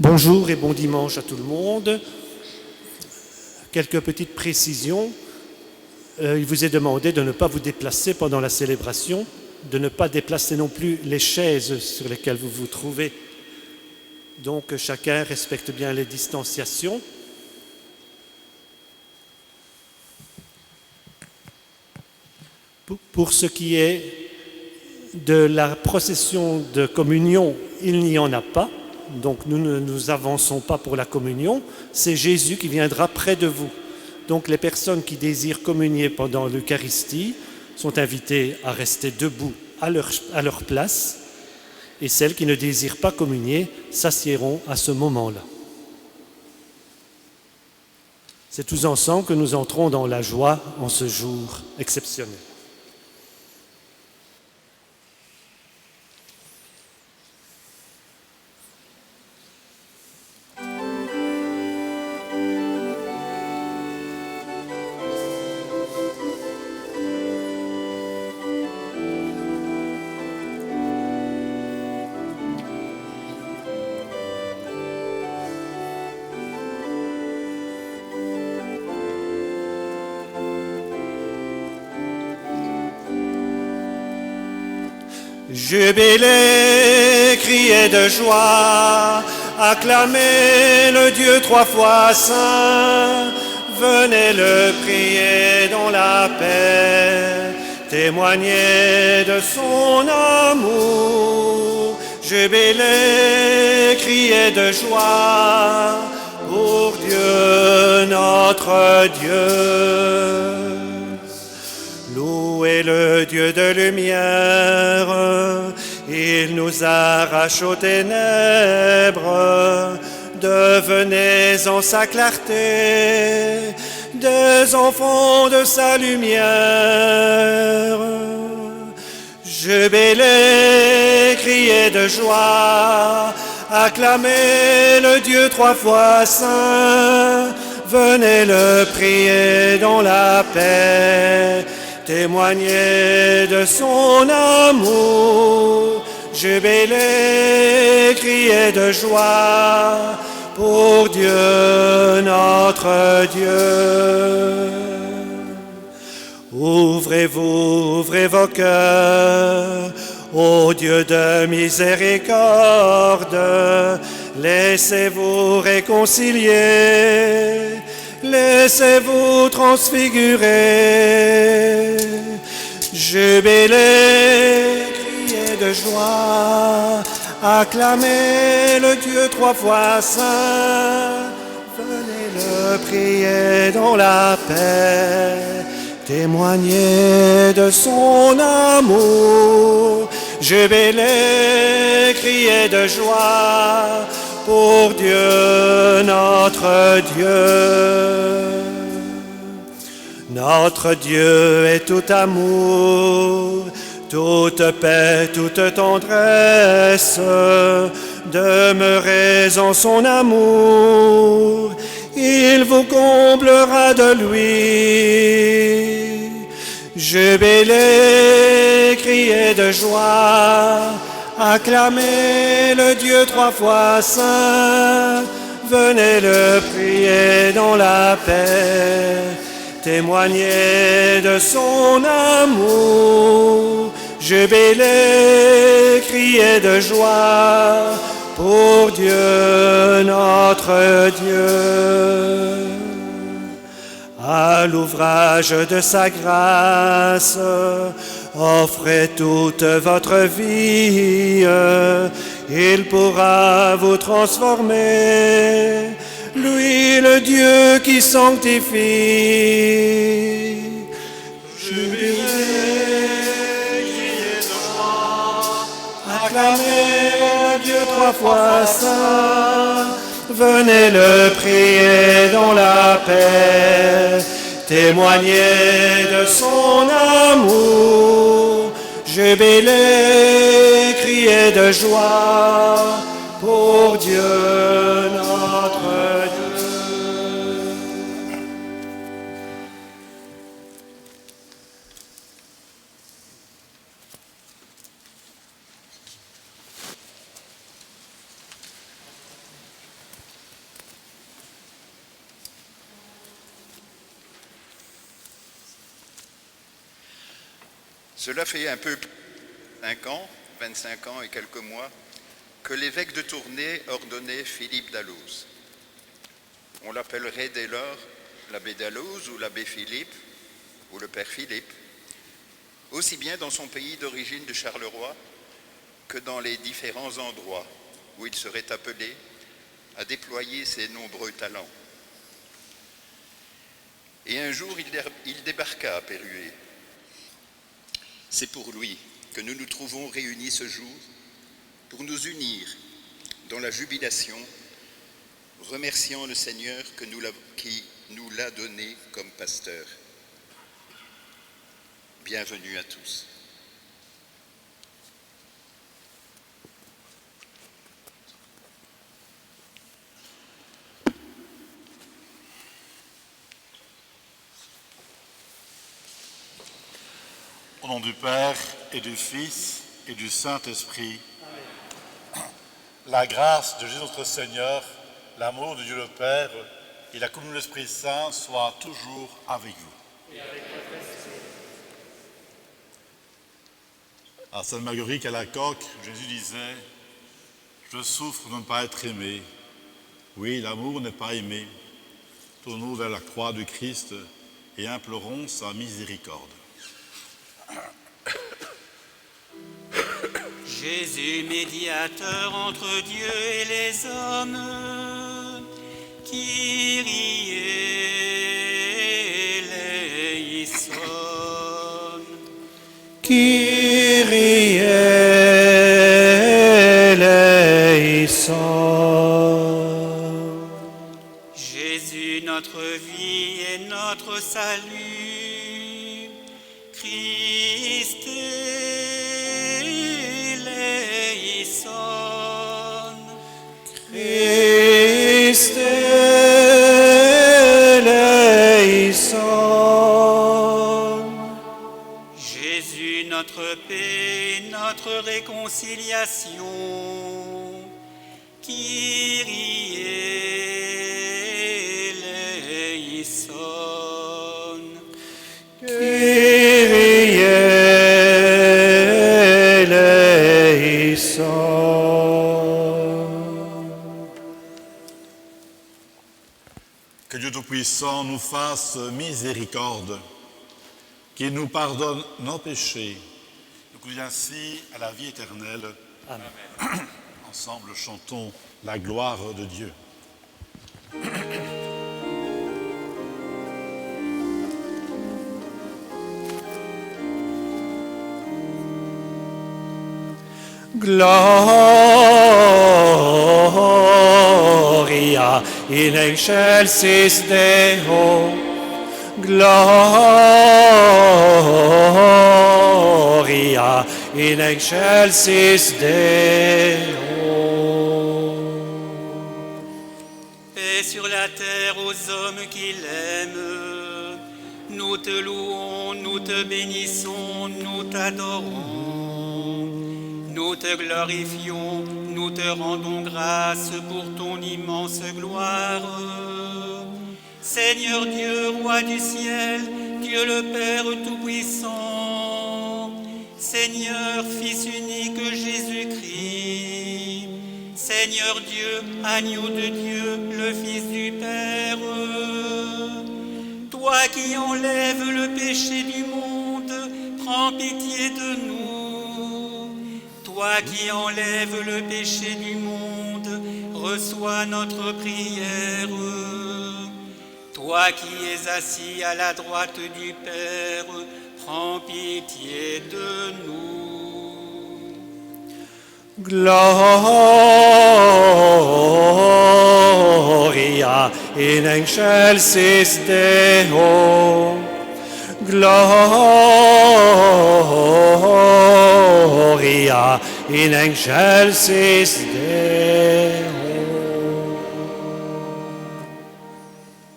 Bonjour et bon dimanche à tout le monde. Quelques petites précisions. Il vous est demandé de ne pas vous déplacer pendant la célébration, de ne pas déplacer non plus les chaises sur lesquelles vous vous trouvez. Donc chacun respecte bien les distanciations. Pour ce qui est de la procession de communion, il n'y en a pas. Donc nous ne nous avançons pas pour la communion. C'est Jésus qui viendra près de vous. Donc les personnes qui désirent communier pendant l'Eucharistie sont invitées à rester debout à leur place. Et celles qui ne désirent pas communier s'assiéront à ce moment-là. C'est tous ensemble que nous entrons dans la joie en ce jour exceptionnel. Jubilez, criez de joie, acclamez le Dieu trois fois saint, venez le prier dans la paix, témoignez de son amour. Jubilez, criez de joie, pour Dieu notre Dieu. Louez le Dieu de lumière, il nous arrache aux ténèbres. Devenez en sa clarté des enfants de sa lumière. Jubilez, criez de joie, acclamez le Dieu trois fois saint. Venez le prier dans la paix, témoignez de son amour. Jubilez, criez de joie, pour Dieu notre Dieu. Ouvrez-vous, ouvrez vos cœurs, ô Dieu de miséricorde, laissez-vous réconcilier, laissez-vous transfigurer. Jubilez, criez de joie, acclamez le Dieu trois fois saint. Venez le prier dans la paix, témoignez de son amour. Jubilez, criez de joie, pour Dieu notre Dieu. Notre Dieu est tout amour, toute paix, toute tendresse. Demeurez en son amour, il vous comblera de lui. Jubilez, criez de joie, acclamez le Dieu trois fois saint. Venez le prier dans la paix, témoignez de son amour. Jubilez, criez de joie, pour Dieu notre Dieu. À l'ouvrage de sa grâce, offrez toute votre vie, il pourra vous transformer, lui le Dieu qui sanctifie. Jubilez, criez de joie, acclamez le Dieu trois fois saint. Venez le prier dans la paix, témoignez de son amour. Jubilez, criez de joie, pour Dieu notre Dieu. Cela fait un peu plus de 25 ans et quelques mois, que l'évêque de Tournai ordonnait Philippe Dalloz. On l'appellerait dès lors l'abbé Dalloz ou l'abbé Philippe ou le père Philippe, aussi bien dans son pays d'origine de Charleroi que dans les différents endroits où il serait appelé à déployer ses nombreux talents. Et un jour, il débarqua à Pérué. C'est pour lui que nous nous trouvons réunis ce jour, pour nous unir dans la jubilation, remerciant le Seigneur qui nous l'a donné comme pasteur. Bienvenue à tous. Au nom du Père et du Fils et du Saint-Esprit, la grâce de Jésus notre Seigneur, l'amour de Dieu le Père et la communion de l'Esprit Saint soient toujours avec vous. Et avec votre esprit. À Sainte Marguerite à la coque, Jésus disait « Je souffre de ne pas être aimé. Oui, l'amour n'est pas aimé. Tournons vers la croix du Christ et implorons sa miséricorde. » Jésus, médiateur entre Dieu et les hommes, Kyrie eleison. Kyrie eleison. Jésus, notre vie et notre salut, Christ Christ eleison. Jésus, notre paix, notre réconciliation, Kyrie eleison. Kyrie eleison. Que Dieu Tout-Puissant nous fasse miséricorde, qu'il nous pardonne nos péchés, nous conduise ainsi à la vie éternelle. Amen. Ensemble, chantons la gloire de Dieu. Gloria in excelsis Deo. Gloria in excelsis Deo. Paix sur la terre aux hommes qui l'aiment. Nous te louons, nous te bénissons, nous t'adorons. Nous te glorifions, nous te rendons grâce pour ton immense gloire. Seigneur Dieu, Roi du ciel, Dieu le Père Tout-Puissant, Seigneur Fils unique Jésus-Christ, Seigneur Dieu, Agneau de Dieu, le Fils du Père, toi qui enlèves le péché du monde, prends pitié de nous. Toi qui enlèves le péché du monde, reçois notre prière. Toi qui es assis à la droite du Père, prends pitié de nous. Gloria in excelsis Deo. Gloria in excelsis Deo.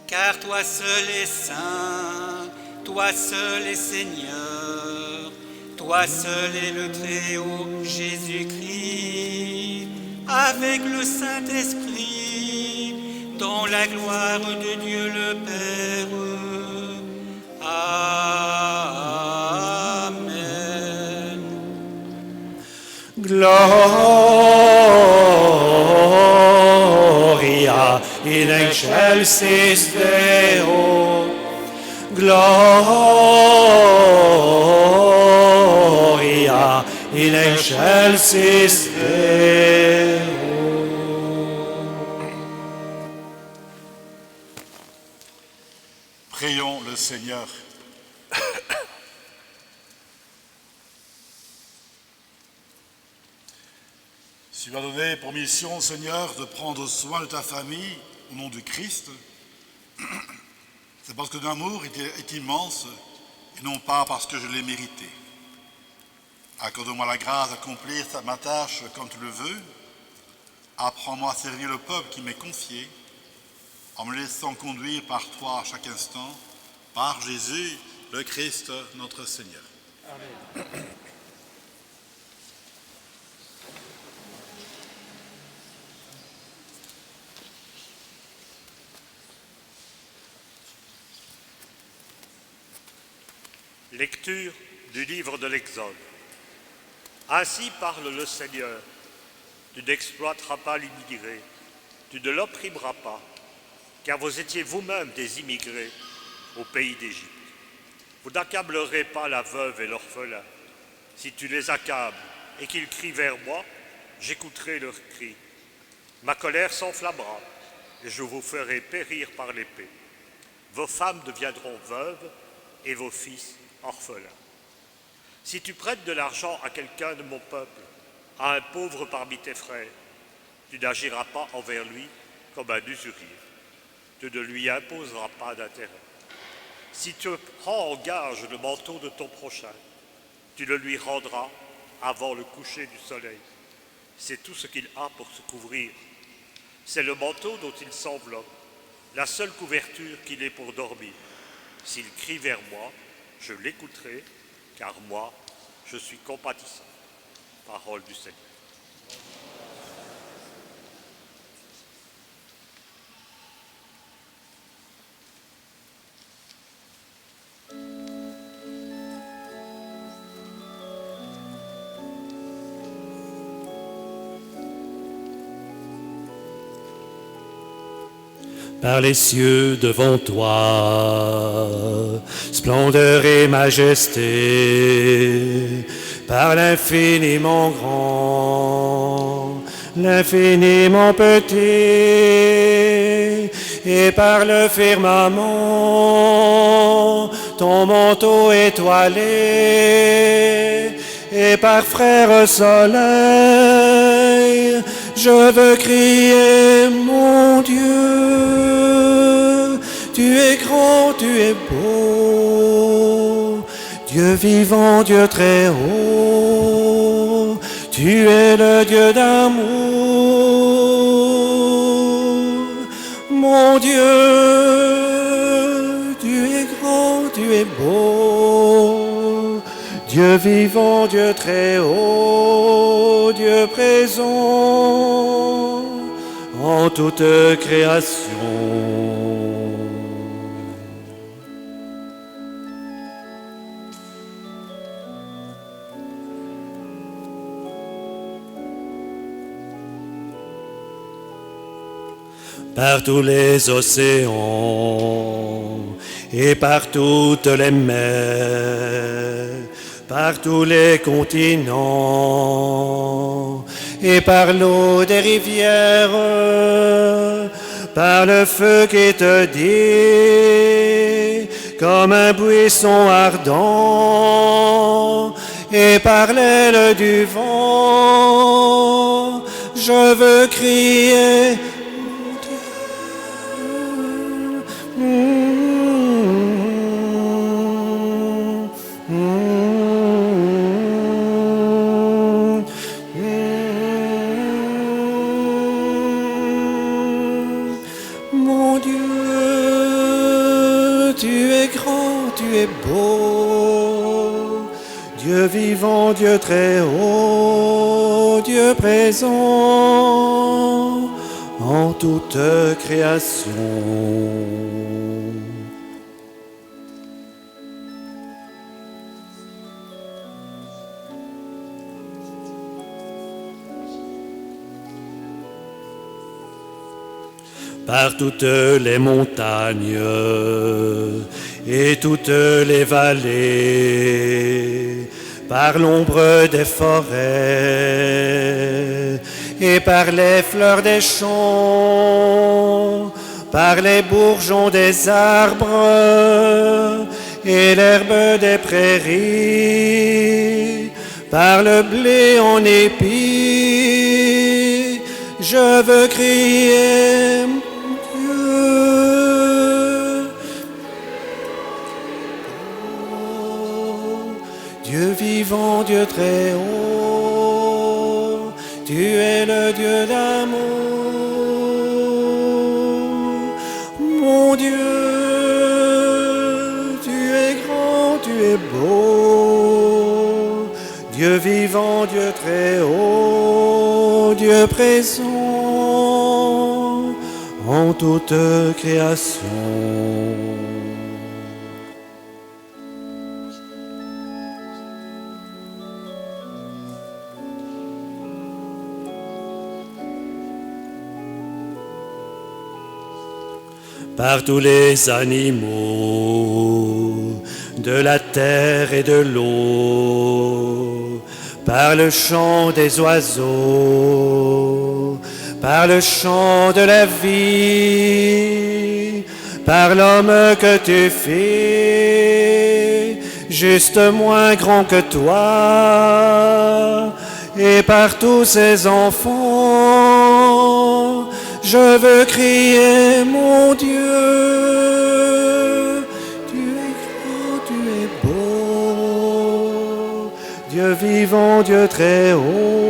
Car toi seul es saint, toi seul es Seigneur, toi seul est le Très-Haut Jésus-Christ, avec le Saint-Esprit, dans la gloire de Dieu le Père. Amen. Gloria in excelsis Deo. Gloria in excelsis Deo. Prions le Seigneur. Tu m'as donné pour mission, Seigneur, de prendre soin de ta famille au nom du Christ. C'est parce que ton amour est immense et non pas parce que je l'ai mérité. Accorde-moi la grâce d'accomplir ma tâche comme tu le veux. Apprends-moi à servir le peuple qui m'est confié en me laissant conduire par toi à chaque instant, par Jésus, le Christ, notre Seigneur. Amen. Lecture du livre de l'Exode. Ainsi parle le Seigneur. Tu n'exploiteras pas l'immigré, tu ne l'opprimeras pas, car vous étiez vous-même des immigrés au pays d'Égypte. Vous n'accablerez pas la veuve et l'orphelin. Si tu les accables et qu'ils crient vers moi, j'écouterai leurs cris. Ma colère s'enflammera et je vous ferai périr par l'épée. Vos femmes deviendront veuves et vos fils orphelins. Si tu prêtes de l'argent à quelqu'un de mon peuple, à un pauvre parmi tes frères, tu n'agiras pas envers lui comme un usurier. Tu ne lui imposeras pas d'intérêt. Si tu prends en gage le manteau de ton prochain, tu le lui rendras avant le coucher du soleil. C'est tout ce qu'il a pour se couvrir. C'est le manteau dont il s'enveloppe, la seule couverture qu'il ait pour dormir. S'il crie vers moi, je l'écouterai, car moi, je suis compatissant. Parole du Seigneur. Par les cieux devant toi, splendeur et majesté, par l'infiniment grand, l'infiniment petit, et par le firmament, ton manteau étoilé, et par frère soleil, je veux crier mon Dieu, tu es grand, tu es beau, Dieu vivant, Dieu très haut, tu es le Dieu d'amour. Mon Dieu, tu es grand, tu es beau, Dieu vivant, Dieu très haut, Dieu présent en toute création. Par tous les océans et par toutes les mers, par tous les continents et par l'eau des rivières, par le feu qui te dit comme un buisson ardent et par l'aile du vent, je veux crier mon Dieu, tu es grand, tu es beau, Dieu vivant, Dieu très haut, Dieu présent en toute création. par toutes les montagnes et toutes les vallées, par l'ombre des forêts et par les fleurs des champs, par les bourgeons des arbres et l'herbe des prairies, par le blé en épi, je veux crier Dieu. Oh, Dieu vivant, Dieu très haut, tu es le Dieu d'amour. Mon Dieu, tu es grand, tu es beau, Dieu vivant, Dieu très haut, Dieu présent en toute création. Par tous les animaux de la terre et de l'eau, par le chant des oiseaux, par le chant de la vie, par l'homme que tu fais, juste moins grand que toi, et par tous ces enfants, je veux crier mon Dieu, tu es grand, tu es beau, Dieu vivant, Dieu très haut.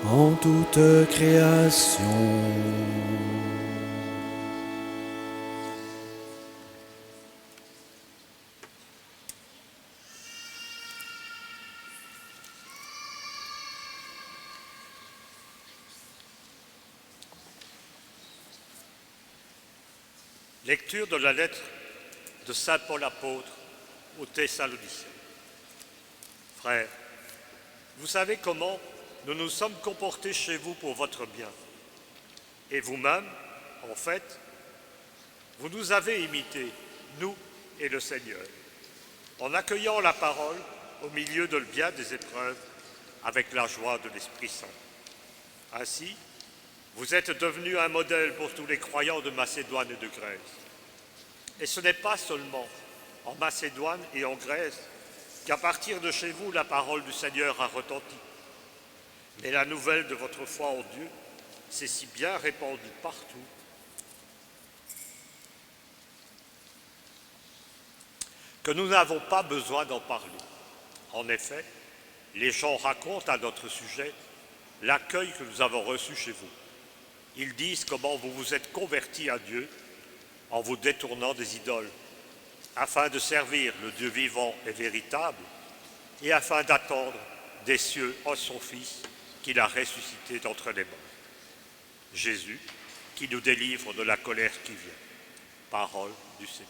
En toute création. Lecture de la lettre de saint Paul apôtre aux Thessaloniciens. Frères, vous savez comment nous nous sommes comportés chez vous pour votre bien. Et vous-même, en fait, vous nous avez imités, nous et le Seigneur, en accueillant la parole au milieu de bien des épreuves avec la joie de l'Esprit Saint. Ainsi, vous êtes devenus un modèle pour tous les croyants de Macédoine et de Grèce. Et ce n'est pas seulement en Macédoine et en Grèce qu'à partir de chez vous, la parole du Seigneur a retenti. Mais la nouvelle de votre foi en Dieu s'est si bien répandue partout que nous n'avons pas besoin d'en parler. En effet, les gens racontent à notre sujet l'accueil que nous avons reçu chez vous. Ils disent comment vous vous êtes convertis à Dieu en vous détournant des idoles, afin de servir le Dieu vivant et véritable et afin d'attendre des cieux en son Fils qu'il a ressuscité d'entre les morts. Jésus, qui nous délivre de la colère qui vient. Parole du Seigneur.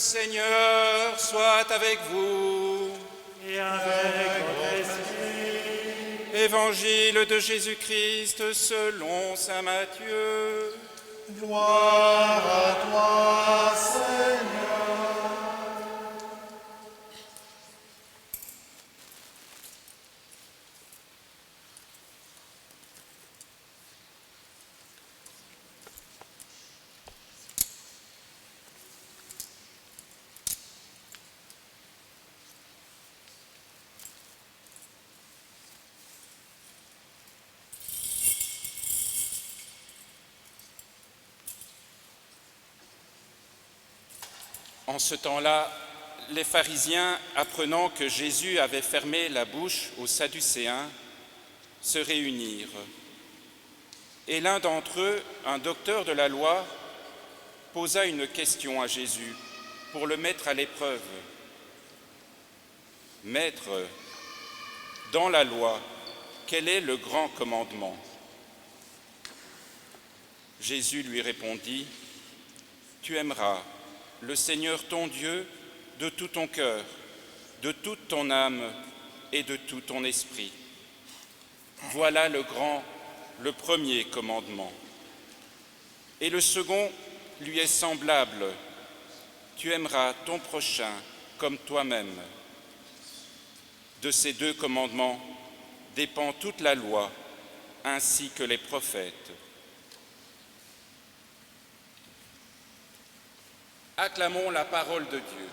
Le Seigneur soit avec vous. Et avec votre esprit. Évangile de Jésus-Christ selon saint Matthieu. Gloire à toi, Seigneur. En ce temps-là, les pharisiens, apprenant que Jésus avait fermé la bouche aux Sadducéens, se réunirent. Et l'un d'entre eux, un docteur de la loi, posa une question à Jésus pour le mettre à l'épreuve. « Maître, dans la loi, quel est le grand commandement ?» Jésus lui répondit, « Tu aimeras le Seigneur ton Dieu de tout ton cœur, de toute ton âme et de tout ton esprit. Voilà le premier commandement. Et le second lui est semblable. Tu aimeras ton prochain comme toi-même. De ces 2 commandements dépend toute la loi, ainsi que les prophètes. Acclamons la parole de Dieu.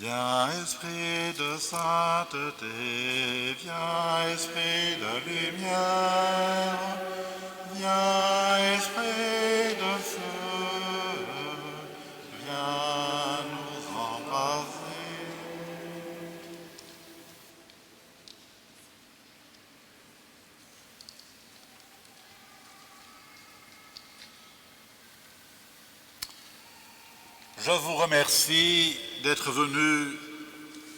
Viens, esprit de sainteté, viens, esprit de lumière, viens, esprit de feu, viens nous embraser. Je vous remercie d'être venu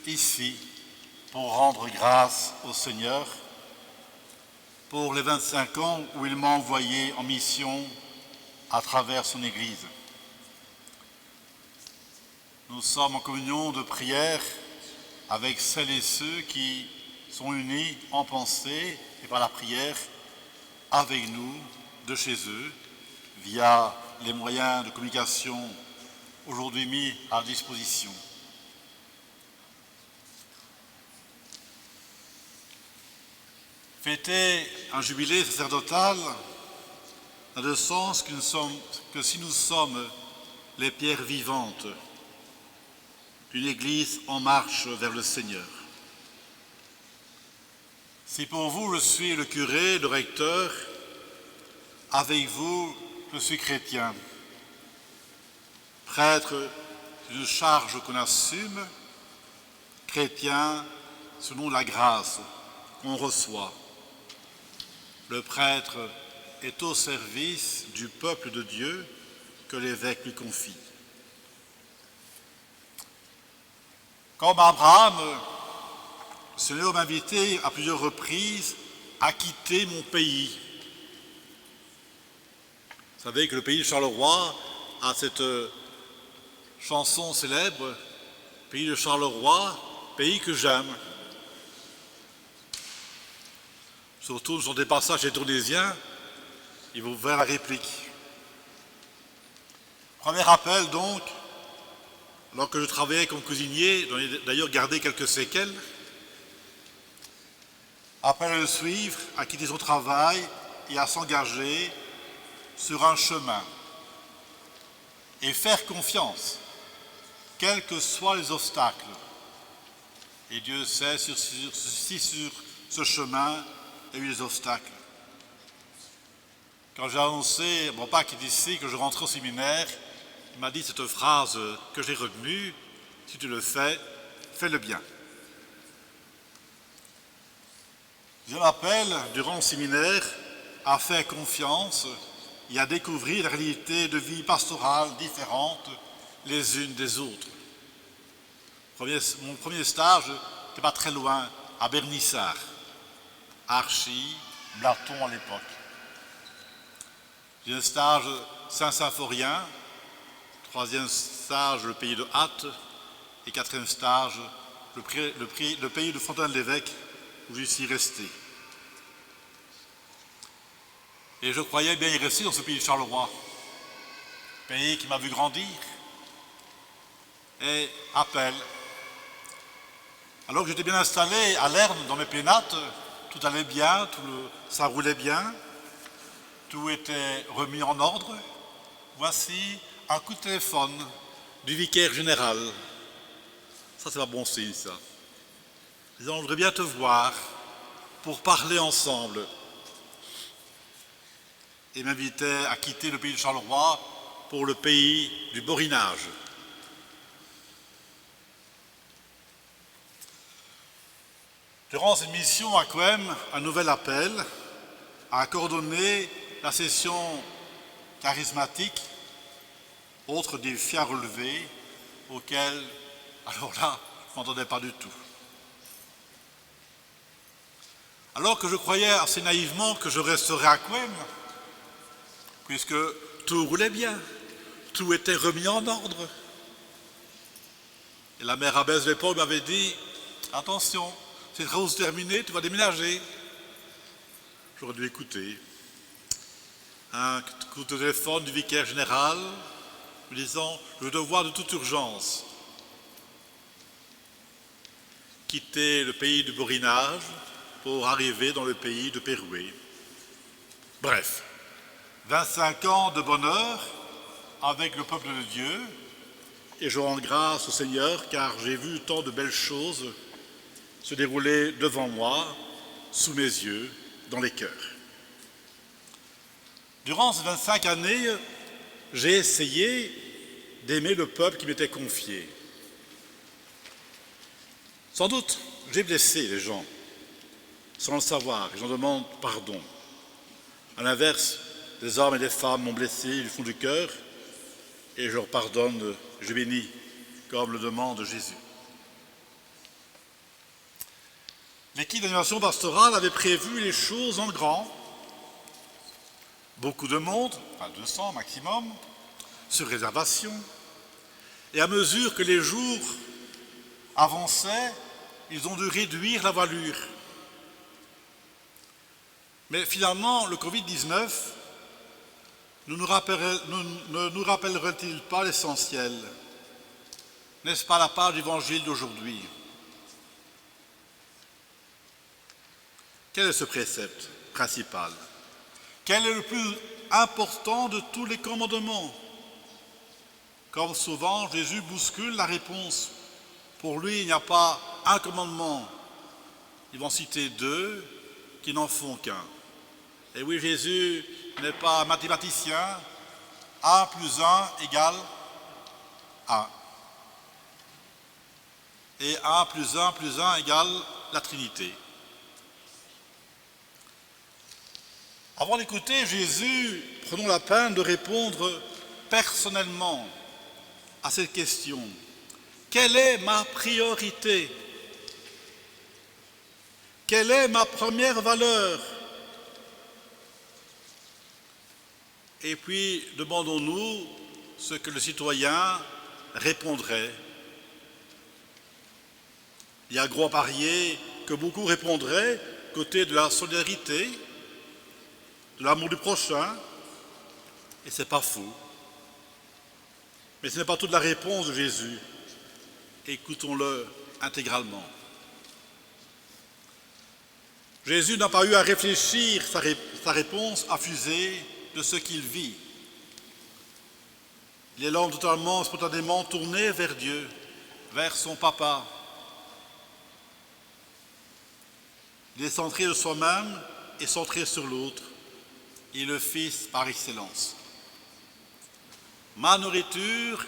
ici pour rendre grâce au Seigneur pour les 25 ans où il m'a envoyé en mission à travers son Église. Nous sommes en communion de prière avec celles et ceux qui sont unis en pensée et par la prière avec nous, de chez eux, via les moyens de communication aujourd'hui mis à disposition. Fêter un jubilé sacerdotal n'a de sens que si nous sommes les pierres vivantes d'une Église en marche vers le Seigneur. Si pour vous je suis le curé, le recteur, avec vous je suis chrétien. Prêtre, c'est une charge qu'on assume, chrétien selon la grâce qu'on reçoit. Le prêtre est au service du peuple de Dieu que l'évêque lui confie. Comme Abraham, le Seigneur m'a invité à plusieurs reprises à quitter mon pays. Vous savez que le pays de Charleroi a cette chanson célèbre, pays de Charleroi, pays que j'aime. Surtout sur des passages indonésiens, il vous ouvrir la réplique. Premier appel donc, alors que je travaillais comme cuisinier, j'en ai d'ailleurs gardé quelques séquelles. Appel à le suivre, à quitter son travail et à s'engager sur un chemin. Et faire confiance, quels que soient les obstacles. Et Dieu sait si sur ce chemin, il y a eu des obstacles. Quand j'ai annoncé à mon papa qui est ici que je rentrais au séminaire, il m'a dit cette phrase que j'ai retenue, si tu le fais, fais-le bien. Je m'appelle, durant le séminaire, à faire confiance et à découvrir la réalité de vie pastorale différentes les unes des autres. Mon premier stage n'était pas très loin, à Bernissart, Archie, Blaton à l'époque. J'ai un stage Saint-Symphorien, troisième stage le pays de Hatte et quatrième stage le pays de Fontaine-l'Évêque où je suis resté. Et je croyais bien y rester dans ce pays de Charleroi, pays qui m'a vu grandir. Et appel. Alors que j'étais bien installé à Lerne, dans mes pénates, tout allait bien, ça roulait bien, tout était remis en ordre. Voici un coup de téléphone du vicaire général. Ça, c'est pas bon signe, ça. Disant, je voudrais bien te voir pour parler ensemble. Et m'invitait à quitter le pays de Charleroi pour le pays du Borinage. Durant cette mission à Coëm, un nouvel appel à coordonner la session charismatique, autre défi à relever, auquel, alors là, je ne m'entendais pas du tout. Alors que je croyais assez naïvement que je resterais à Coëm, puisque tout roulait bien, tout était remis en ordre. Et la mère abbesse de l'époque m'avait dit, attention, ces travaux sont terminés, tu vas déménager. J'aurais dû écouter. Un coup de téléphone du vicaire général, me disant, je veux devoir de toute urgence quitter le pays du Borinage pour arriver dans le pays de Péroué. Bref, 25 ans de bonheur avec le peuple de Dieu, et je rends grâce au Seigneur car j'ai vu tant de belles choses se dérouler devant moi, sous mes yeux, dans les cœurs. Durant ces 25 années, j'ai essayé d'aimer le peuple qui m'était confié. Sans doute, j'ai blessé les gens, sans le savoir, et j'en demande pardon. À l'inverse, des hommes et des femmes m'ont blessé du fond du cœur, et je leur pardonne, je bénis, comme le demande Jésus. L'équipe d'animation pastorale avait prévu les choses en grand. Beaucoup de monde, enfin 200 maximum, sur réservation. Et à mesure que les jours avançaient, ils ont dû réduire la voilure. Mais finalement, le Covid-19 ne nous rappellerait-il pas l'essentiel? N'est-ce pas la page d'évangile d'aujourd'hui? Quel est ce précepte principal? Quel est le plus important de tous les commandements? Comme souvent, Jésus bouscule la réponse. Pour lui, il n'y a pas un commandement. Ils vont citer deux qui n'en font qu'un. Et oui, Jésus n'est pas mathématicien. 1 plus 1 égale 1. Et 1 plus 1 plus 1 égale la Trinité. Avant d'écouter Jésus, prenons la peine de répondre personnellement à cette question. Quelle est ma priorité? Quelle est ma première valeur? Et puis, demandons-nous ce que le citoyen répondrait. Il y a gros à parier que beaucoup répondraient côté de la solidarité, de l'amour du prochain, et ce n'est pas faux. Mais ce n'est pas toute la réponse de Jésus. Écoutons-le intégralement. Jésus n'a pas eu à réfléchir sa réponse à fusée de ce qu'il vit. Il est là totalement, spontanément tourné vers Dieu, vers son papa. Il est centré de soi-même et centré sur l'autre. Il est le Fils par excellence. Ma nourriture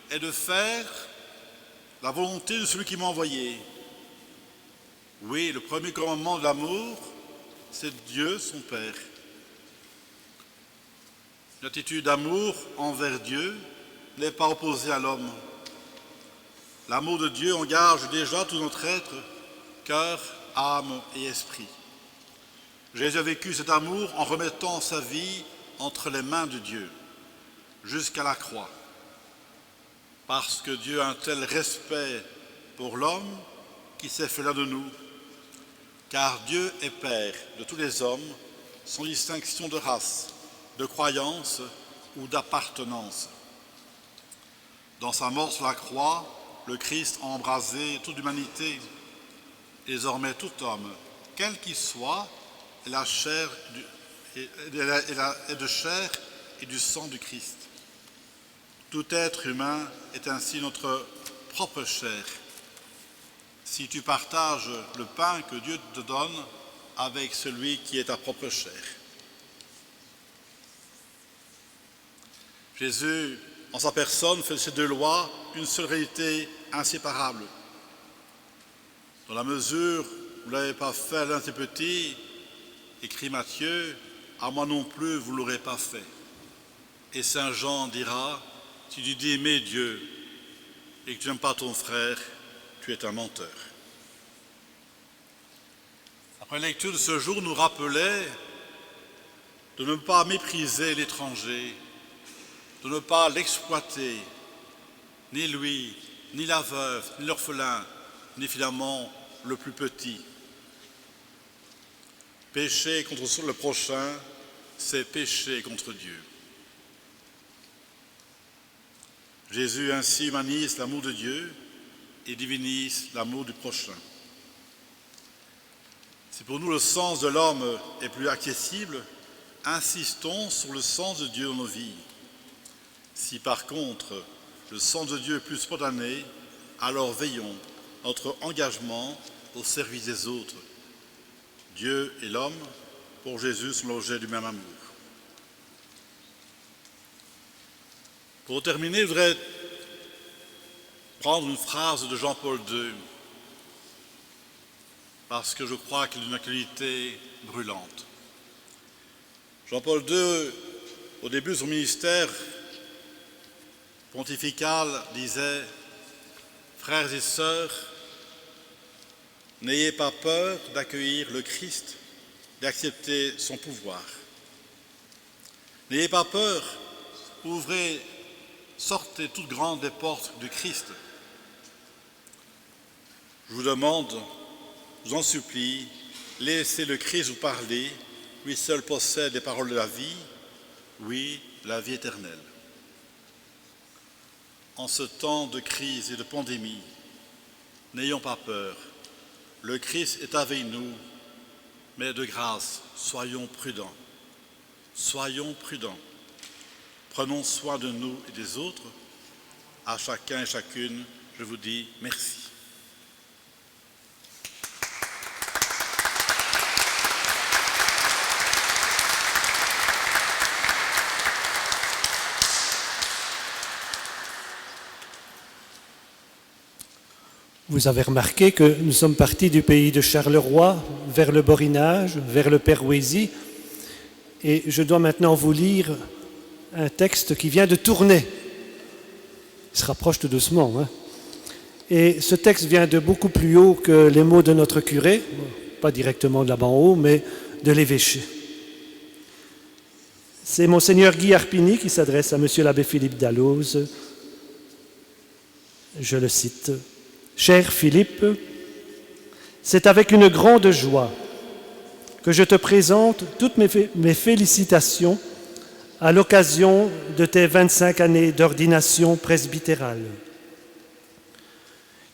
est de faire la volonté de celui qui m'a envoyé. Oui, le premier commandement de l'amour, c'est Dieu, son Père. L'attitude d'amour envers Dieu n'est pas opposée à l'homme. L'amour de Dieu engage déjà tout notre être, cœur, âme et esprit. Jésus a vécu cet amour en remettant sa vie entre les mains de Dieu, jusqu'à la croix. Parce que Dieu a un tel respect pour l'homme qui s'est fait l'un de nous. Car Dieu est Père de tous les hommes, sans distinction de race, de croyance ou d'appartenance. Dans sa mort sur la croix, le Christ a embrasé toute l'humanité. Désormais, tout homme, quel qu'il soit, est de chair et du sang du Christ. Tout être humain est ainsi notre propre chair. Si tu partages le pain que Dieu te donne avec celui qui est ta propre chair. Jésus, en sa personne, fait de ces deux lois une seule réalité inséparable. Dans la mesure où vous ne l'avez pas fait à l'un de ces petits, écrit Matthieu, à moi non plus vous ne l'aurez pas fait. Et Saint Jean dira, si tu dis aimer Dieu et que tu n'aimes pas ton frère, tu es un menteur. Après la lecture de ce jour nous rappelait de ne pas mépriser l'étranger, de ne pas l'exploiter, ni lui, ni la veuve, ni l'orphelin, ni finalement le plus petit. Pécher contre le prochain, c'est pécher contre Dieu. Jésus ainsi humanise l'amour de Dieu et divinise l'amour du prochain. Si pour nous le sens de l'homme est plus accessible, insistons sur le sens de Dieu dans nos vies. Si par contre le sens de Dieu est plus spontané, alors veillons à notre engagement au service des autres. Dieu et l'homme, pour Jésus, sont l'objet du même amour. Pour terminer, je voudrais prendre une phrase de Jean-Paul II, parce que je crois qu'elle est d'une actualité brûlante. Jean-Paul II, au début de son ministère pontifical, disait « Frères et sœurs, n'ayez pas peur d'accueillir le Christ, d'accepter son pouvoir. N'ayez pas peur, ouvrez, sortez toutes grandes des portes du Christ. Je vous demande, je vous en supplie, laissez le Christ vous parler, lui seul possède les paroles de la vie, oui, la vie éternelle. En ce temps de crise et de pandémie, n'ayons pas peur. Le Christ est avec nous, mais de grâce, soyons prudents. Soyons prudents. Prenons soin de nous et des autres. À chacun et chacune, je vous dis merci. Vous avez remarqué que nous sommes partis du pays de Charleroi vers le Borinage, vers le Pérouésie, et je dois maintenant vous lire un texte qui vient de Tournai. Il se rapproche tout doucement, hein. Et ce texte vient de beaucoup plus haut que les mots de notre curé, pas directement de là-bas en haut, mais de l'évêché. C'est Monseigneur Guy Arpini qui s'adresse à Monsieur l'abbé Philippe Dalloz. Je le cite. « Cher Philippe, c'est avec une grande joie que je te présente toutes mes félicitations à l'occasion de tes 25 années d'ordination presbytérale.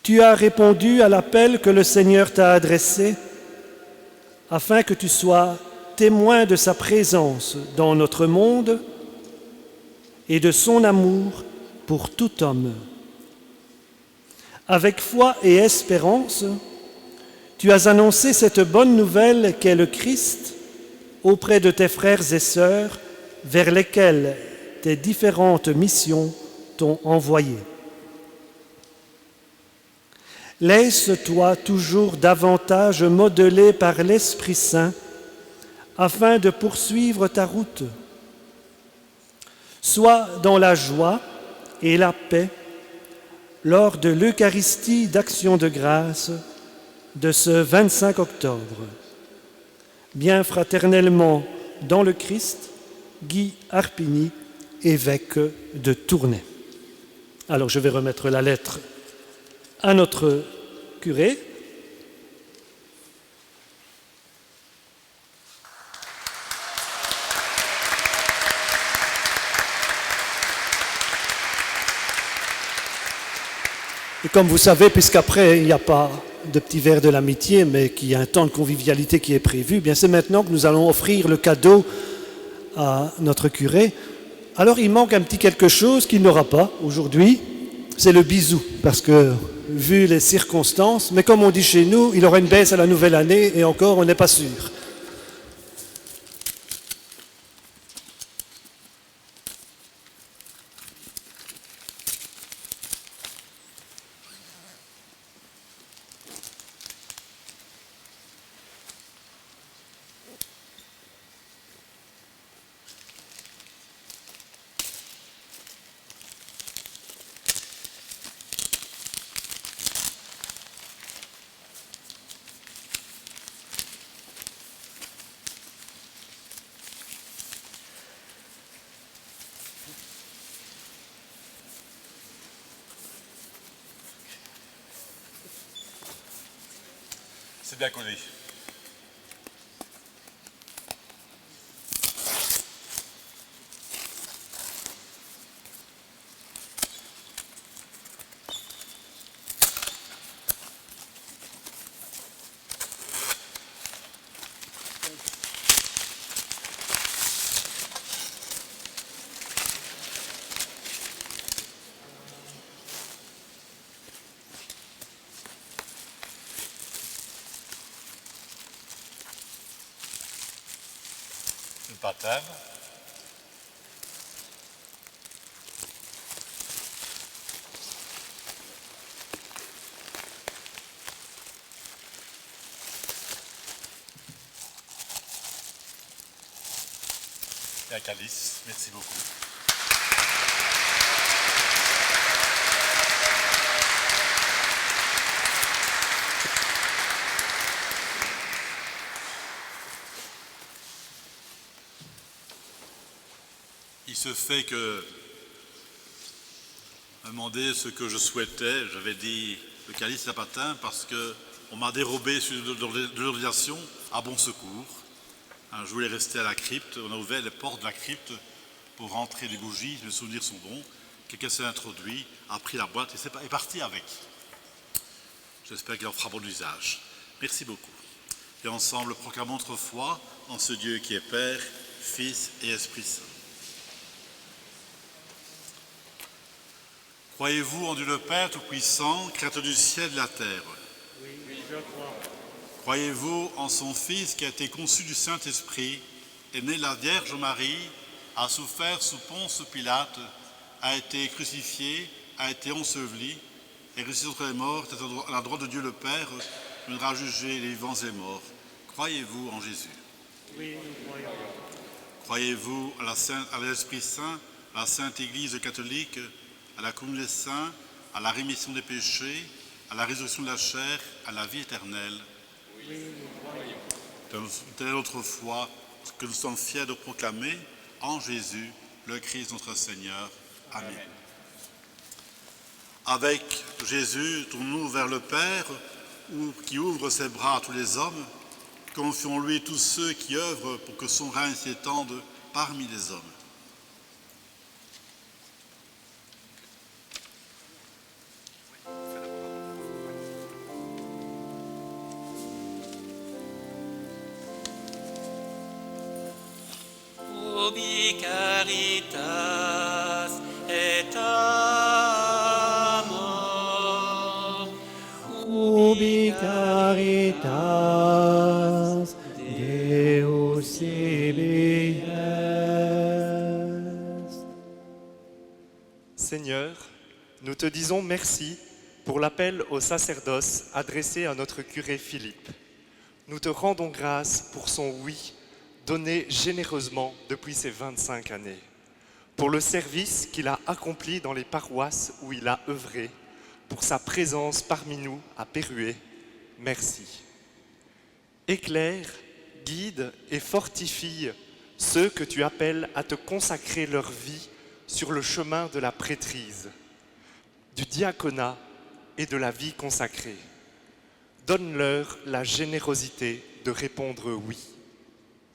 Tu as répondu à l'appel que le Seigneur t'a adressé afin que tu sois témoin de sa présence dans notre monde et de son amour pour tout homme. Avec foi et espérance, tu as annoncé cette bonne nouvelle qu'est le Christ auprès de tes frères et sœurs vers lesquels tes différentes missions t'ont envoyé. Laisse-toi toujours davantage modeler par l'Esprit Saint afin de poursuivre ta route. Sois dans la joie et la paix lors de l'Eucharistie d'Action de grâce de ce 25 octobre. Bien fraternellement dans le Christ, Guy Arpigny, évêque de Tournai. Alors je vais remettre la lettre à notre curé. Et comme vous savez, puisqu'après il n'y a pas de petit verre de l'amitié, mais qu'il y a un temps de convivialité qui est prévu, bien c'est maintenant que nous allons offrir le cadeau à notre curé. Alors il manque un petit quelque chose qu'il n'aura pas aujourd'hui, c'est le bisou, parce que vu les circonstances, mais comme on dit chez nous, il aura une baisse à la nouvelle année et encore on n'est pas sûr. C'est bien collé. Le baptême. Et un calice. Merci beaucoup. Il se fait que m'a demandé ce que je souhaitais. J'avais dit le calice lapatin parce qu'on m'a dérobé de l'ordination à Bon Secours. Je voulais rester à la crypte. On a ouvert les portes de la crypte pour rentrer les bougies. Les souvenirs sont bons. Quelqu'un s'est introduit, a pris la boîte et est parti avec. J'espère qu'il en fera bon usage. Merci beaucoup. Et ensemble, proclamons notre foi en ce Dieu qui est Père, Fils et Esprit Saint. Croyez-vous en Dieu le Père Tout-Puissant, Créateur du ciel et de la terre? Oui, je crois. Croyez-vous en son Fils qui a été conçu du Saint-Esprit, est né de la Vierge Marie, a souffert sous Ponce Pilate, a été crucifié, a été enseveli, est ressuscité entre les morts, est à la droite de Dieu le Père, viendra juger les vivants et les morts. Croyez-vous en Jésus? Oui, nous croyons. Croyez-vous à l'Esprit Saint, à la Sainte Église catholique, à la communion des saints, à la rémission des péchés, à la résurrection de la chair, à la vie éternelle? Oui, nous croyons. Telle est notre foi que nous sommes fiers de proclamer en Jésus, le Christ notre Seigneur. Amen. Avec Jésus, tournons-nous vers le Père qui ouvre ses bras à tous les hommes. confions-lui tous ceux qui œuvrent pour que son règne s'étende parmi les hommes. Ubi caritas et amor. Ubi caritas Deus ibi est. Seigneur, nous te disons merci pour l'appel au sacerdoce adressé à notre curé Philippe. Nous te rendons grâce pour son oui donné généreusement depuis ces 25 années, pour le service qu'il a accompli dans les paroisses où il a œuvré, pour sa présence parmi nous à Pérué. Merci. Éclaire, guide et fortifie ceux que tu appelles à te consacrer leur vie sur le chemin de la prêtrise, du diaconat et de la vie consacrée. Donne-leur la générosité de répondre oui.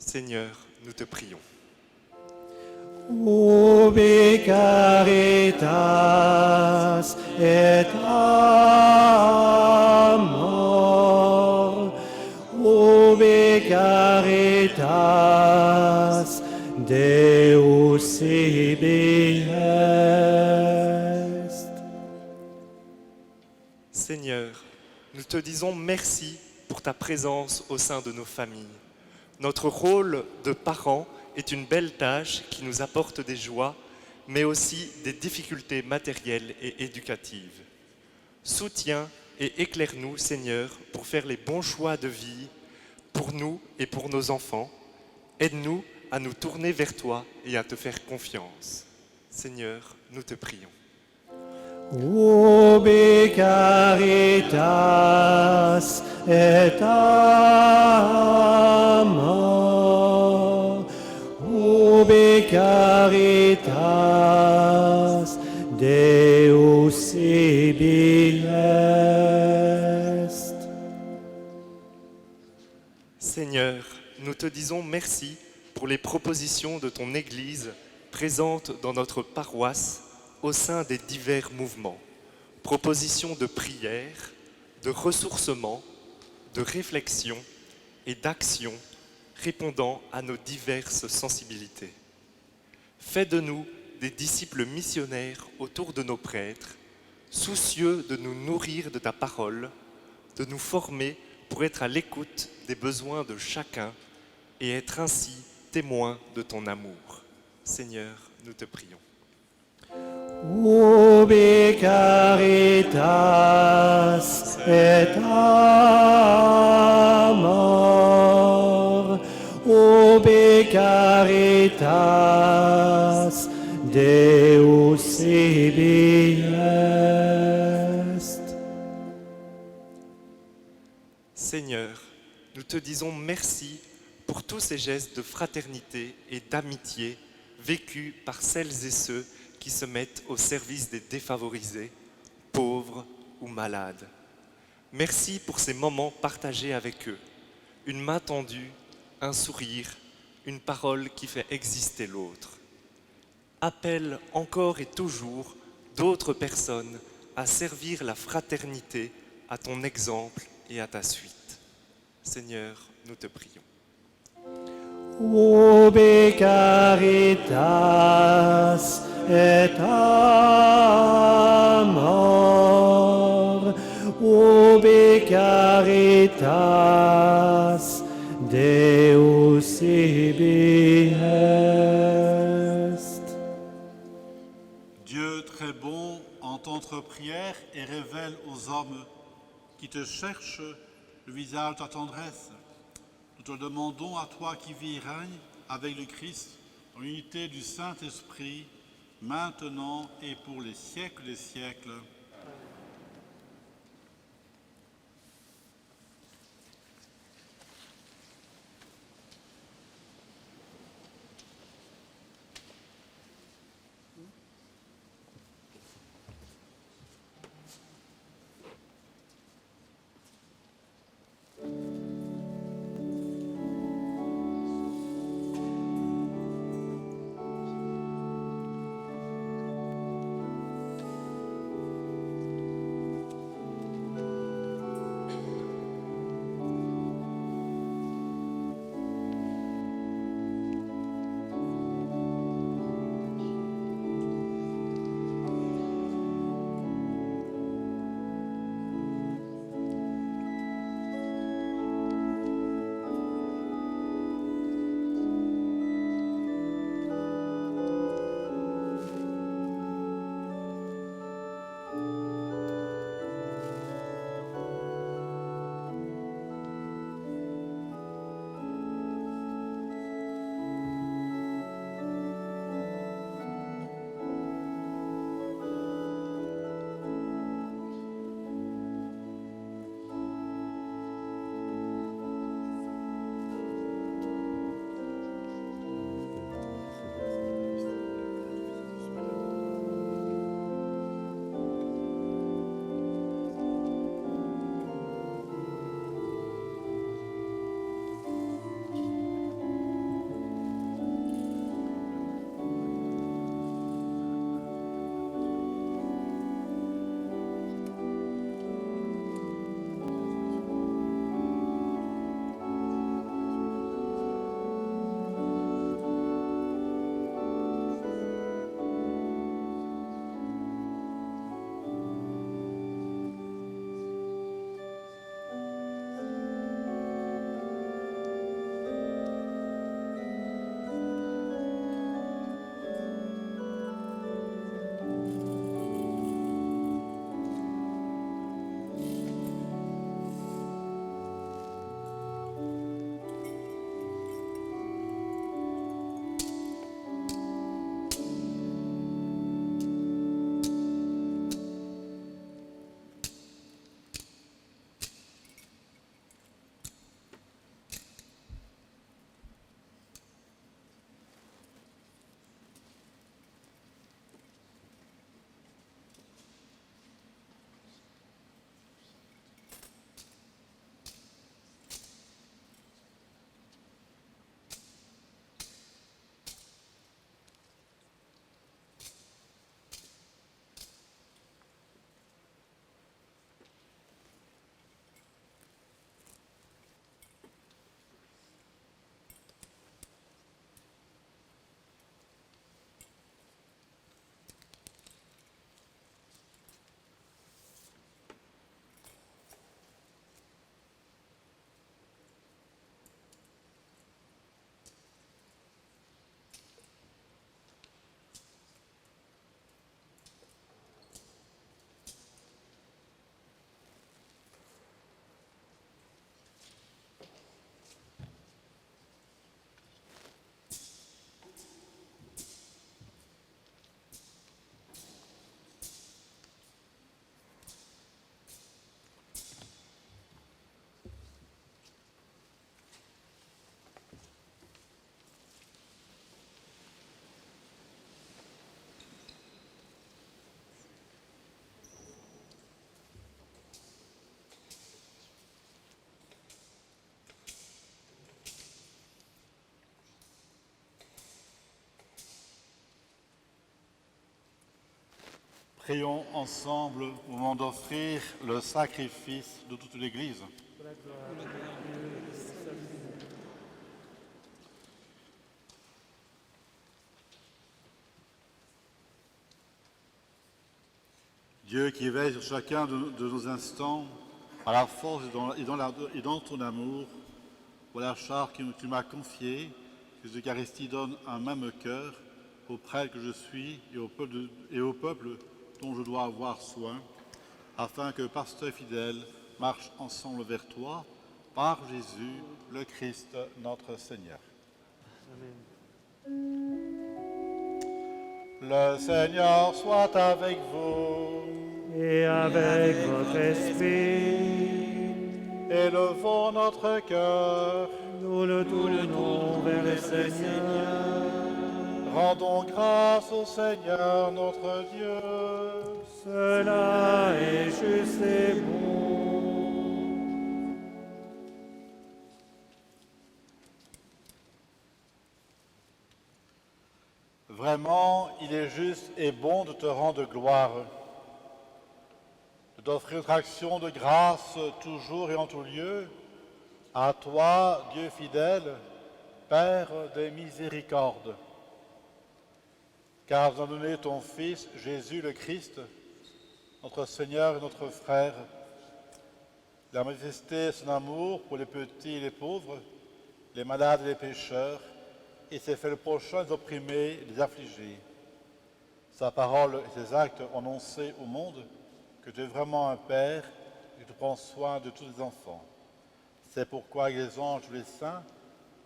Seigneur, nous te prions. Ubi caritas et amor. Ubi caritas Deus ibi est. Seigneur, nous te disons merci pour ta présence au sein de nos familles. Notre rôle de parents est une belle tâche qui nous apporte des joies, mais aussi des difficultés matérielles et éducatives. Soutiens et éclaire-nous, Seigneur, pour faire les bons choix de vie pour nous et pour nos enfants. Aide-nous à nous tourner vers toi et à te faire confiance. Seigneur, nous te prions. Ubi caritas et amor. Ubi caritas Deus ibi est. Seigneur, nous te disons merci pour les propositions de ton Église présentes dans notre paroisse au sein des divers mouvements. Propositions de prière, de ressourcement, de réflexion et d'action répondant à nos diverses sensibilités. Fais de nous des disciples missionnaires autour de nos prêtres, soucieux de nous nourrir de ta parole, de nous former pour être à l'écoute des besoins de chacun et être ainsi témoins de ton amour. Seigneur, nous te prions. Ubi caritas et amor. Ubi caritas Deus ibi est. Seigneur, nous te disons merci pour tous ces gestes de fraternité et d'amitié vécus par celles et ceux qui se mettent au service des défavorisés, pauvres ou malades. Merci pour ces moments partagés avec eux. Une main tendue, un sourire, une parole qui fait exister l'autre. Appelle encore et toujours d'autres personnes à servir la fraternité à ton exemple et à ta suite. Seigneur, nous te prions. Ubi caritas et amor. Ubi caritas Deus ibi est. Dieu très bon entend notre prière et révèle aux hommes qui te cherchent le visage de ta tendresse. Nous te demandons à toi qui vis et règne avec le Christ dans l'unité du Saint-Esprit, maintenant et pour les siècles des siècles. Prions ensemble au moment d'offrir le sacrifice de toute l'Église. Dieu qui veille sur chacun de nos instants, à la force et dans ton amour, pour la charge que tu m'as confiée, que l'Eucharistie donne un même cœur au prêtre que je suis et au peuple dont je dois avoir soin, afin que, pasteurs fidèles, marchent ensemble vers toi, par Jésus, le Christ, notre Seigneur. Amen. Le Seigneur soit avec vous. Et avec votre esprit. Élevons notre cœur. Nous le tournons vers le Seigneur. Rendons grâce au Seigneur notre Dieu. Cela est juste et bon. Vraiment, il est juste et bon de te rendre gloire, de t'offrir notre action de grâce toujours et en tout lieu, à toi, Dieu fidèle, Père des miséricordes. Car tu as donné ton Fils, Jésus le Christ, notre Seigneur et notre frère. Il a manifesté son amour pour les petits et les pauvres, les malades et les pécheurs, et s'est fait le prochain des opprimés et des affligés. Sa parole et ses actes ont annoncé au monde que tu es vraiment un Père et que tu prends soin de tous les enfants. C'est pourquoi, avec les anges et les saints,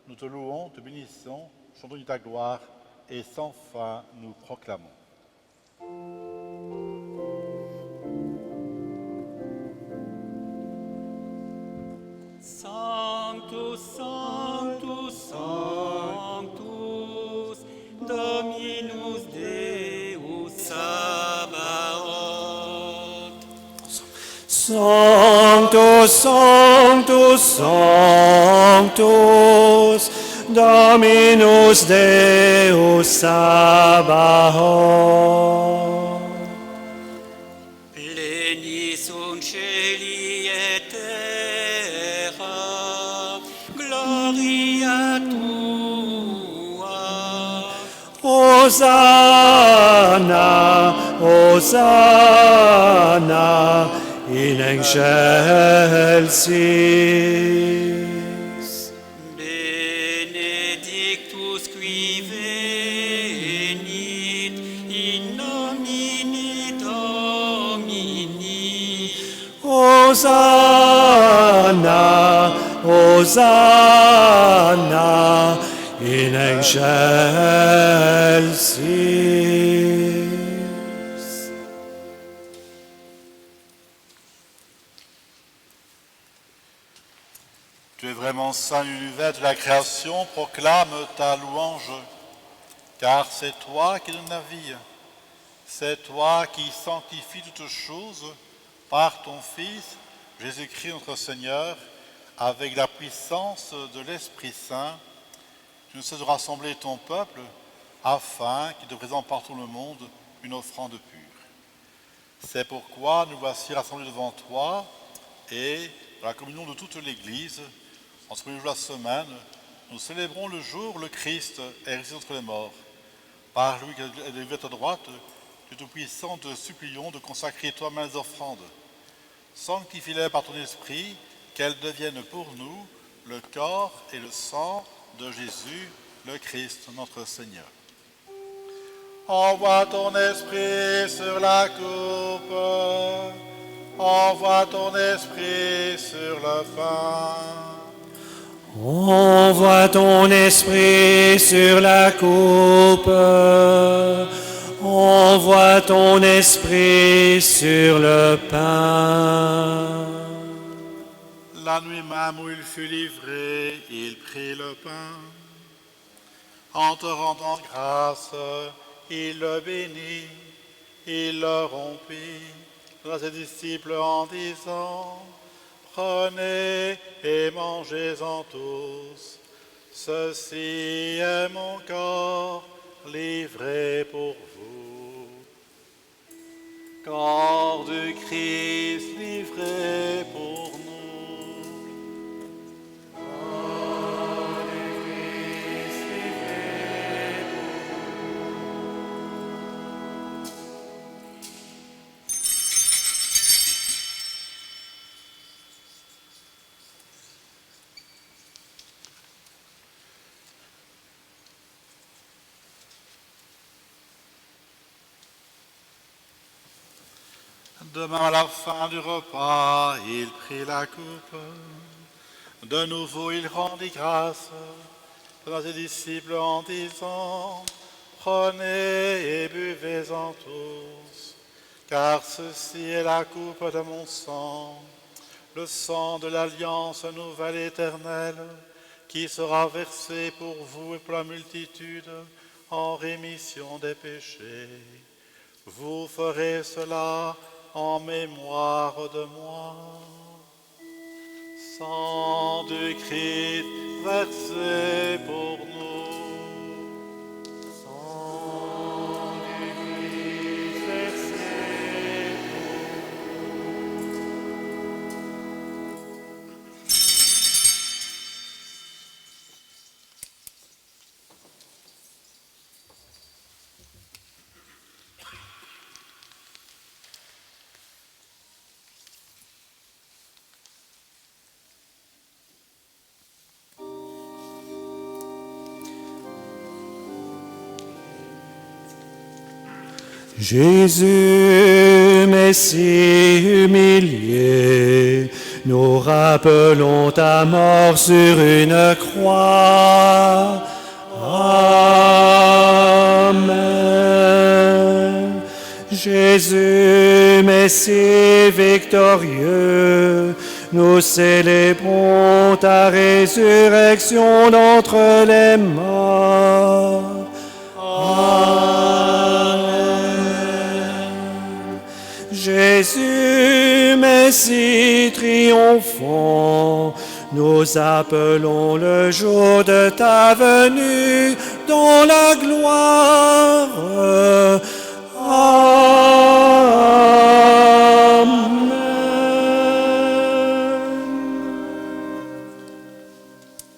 nous te louons, te bénissons, chantons de ta gloire, et sans fin nous proclamons. Sanctus, Sanctus, Sanctus, Dominus Deus Sabaoth. Sanctus, Sanctus, Sanctus, Dominus Deus Sabaoth. Pleni sunt celi et terra, gloria tua. Hosanna, Hosanna, in excelsis. Benedictus qui venit in nomine Domini. Hosanna, Hosanna, in excelsis. Tu es vraiment saint, l'univers de la création, proclame ta louange, car c'est toi qui donnes la vie. C'est toi qui sanctifies toutes choses par ton Fils, Jésus-Christ notre Seigneur, avec la puissance de l'Esprit Saint. Tu ne cesses de rassembler ton peuple afin qu'il te présente partout le monde une offrande pure. C'est pourquoi nous voici rassemblés devant toi et dans la communion de toute l'Église, en ce premier jour de la semaine, nous célébrons le jour où le Christ est ressuscité entre les morts. Par lui qui est levé à ta droite, tu es tout-puissant, te supplions de consacrer toi-même les offrandes. Sanctifie-les par ton esprit, qu'elles deviennent pour nous le corps et le sang de Jésus, le Christ, notre Seigneur. Envoie ton esprit sur la coupe, envoie ton esprit sur le pain. Envoie ton esprit sur la coupe, envoie ton esprit sur le pain. La nuit même où il fut livré, il prit le pain. En te rendant grâce, il le bénit, il le rompit, donna à ses disciples en disant: prenez et mangez-en tous. Ceci est mon corps livré pour vous. Corps du Christ livré pour nous. Demain, à la fin du repas, il prit la coupe. De nouveau, il rendit grâce à ses disciples en disant, « Prenez et buvez-en tous, car ceci est la coupe de mon sang, le sang de l'alliance nouvelle et éternelle, qui sera versé pour vous et pour la multitude en rémission des péchés. Vous ferez cela en mémoire de moi. » Sang du Christ versé pour nous. Sang du Christ versé pour nous. Jésus, Messie humilié, nous rappelons ta mort sur une croix. Amen. Jésus, Messie victorieux, nous célébrons ta résurrection d'entre les morts. Jésus, Messie triomphant, nous appelons le jour de ta venue dans la gloire. Amen.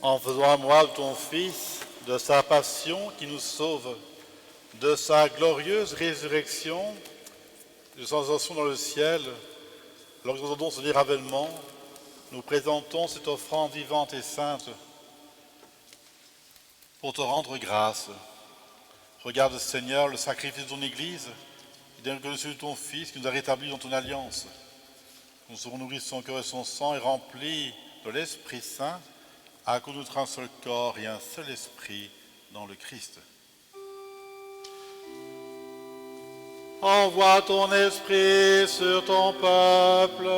En faisant à moi de ton Fils, de sa passion qui nous sauve, de sa glorieuse résurrection, de son ascension dans le ciel, alors que nous entendons ce dire avènement, nous présentons cette offrande vivante et sainte pour te rendre grâce. Regarde, Seigneur, le sacrifice de ton Église, et donne que celui de ton Fils qui nous a rétablis dans ton alliance. Nous serons nourris de son cœur et son sang et remplis de l'Esprit Saint, à cause de notre un seul corps et un seul esprit dans le Christ. Envoie ton esprit sur ton peuple.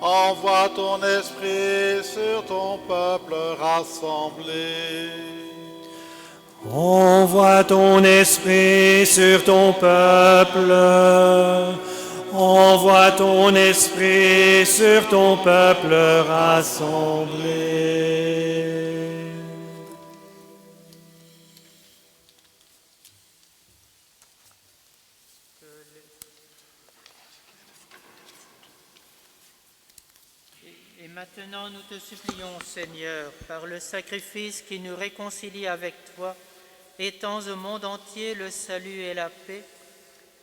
Envoie ton esprit sur ton peuple rassemblé. Envoie ton esprit sur ton peuple. Envoie ton esprit sur ton peuple rassemblé. Et maintenant, nous te supplions, Seigneur, par le sacrifice qui nous réconcilie avec toi, étends au monde entier le salut et la paix,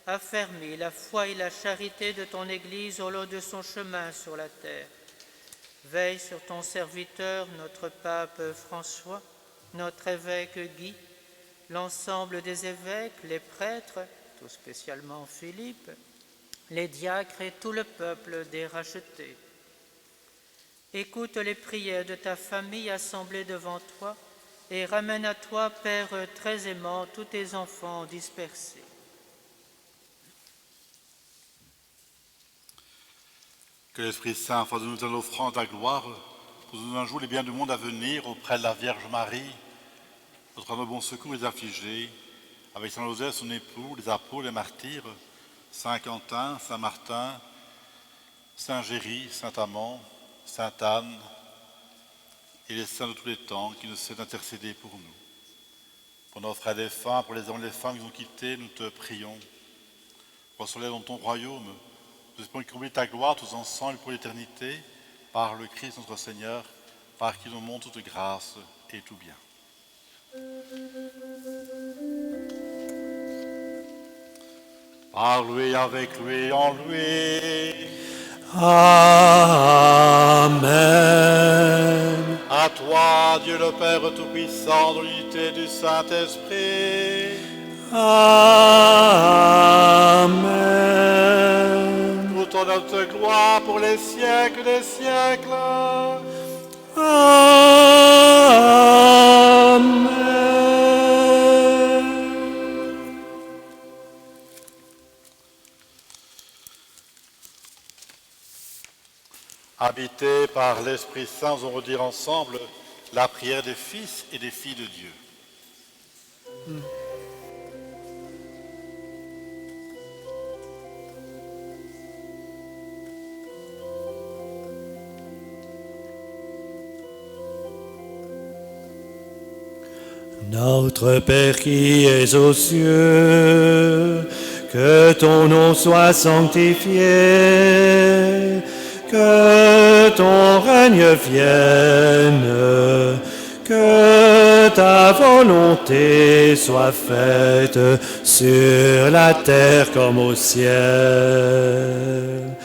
affermis la foi et la charité de ton Église au long de son chemin sur la terre. Veille sur ton serviteur, notre pape François, notre évêque Guy, l'ensemble des évêques, les prêtres, tout spécialement Philippe, les diacres et tout le peuple des rachetés. Écoute les prières de ta famille assemblée devant toi et ramène à toi, Père très aimant, tous tes enfants dispersés. Que l'Esprit Saint fasse de nous une offrande à gloire, pour nous un jour les biens du monde à venir auprès de la Vierge Marie, notre âme de bon secours les affligés, avec Saint Joseph, son époux, les apôtres, les martyrs, Saint Quentin, Saint Martin, Saint Géry, Saint Amand, Sainte Anne et les saints de tous les temps qui nous cessent d'intercéder pour nous. Pour nos frères défunts, pour les hommes et les femmes qui nous ont quittés, nous te prions. Reçois-les dans ton royaume. Nous espérons combler ta gloire tous ensemble pour l'éternité, par le Christ notre Seigneur, par qui nous montre toute grâce et tout bien. Par lui, avec lui, en lui. Amen. À toi, Dieu le Père Tout-Puissant, dans l'unité du Saint-Esprit. Amen. Toute notre gloire pour les siècles des siècles. Amen. Habités par l'Esprit Saint, nous allons redire ensemble la prière des fils et des filles de Dieu. Notre Père qui es aux cieux, que ton nom soit sanctifié, que ton règne vienne, que ta volonté soit faite sur la terre comme au ciel.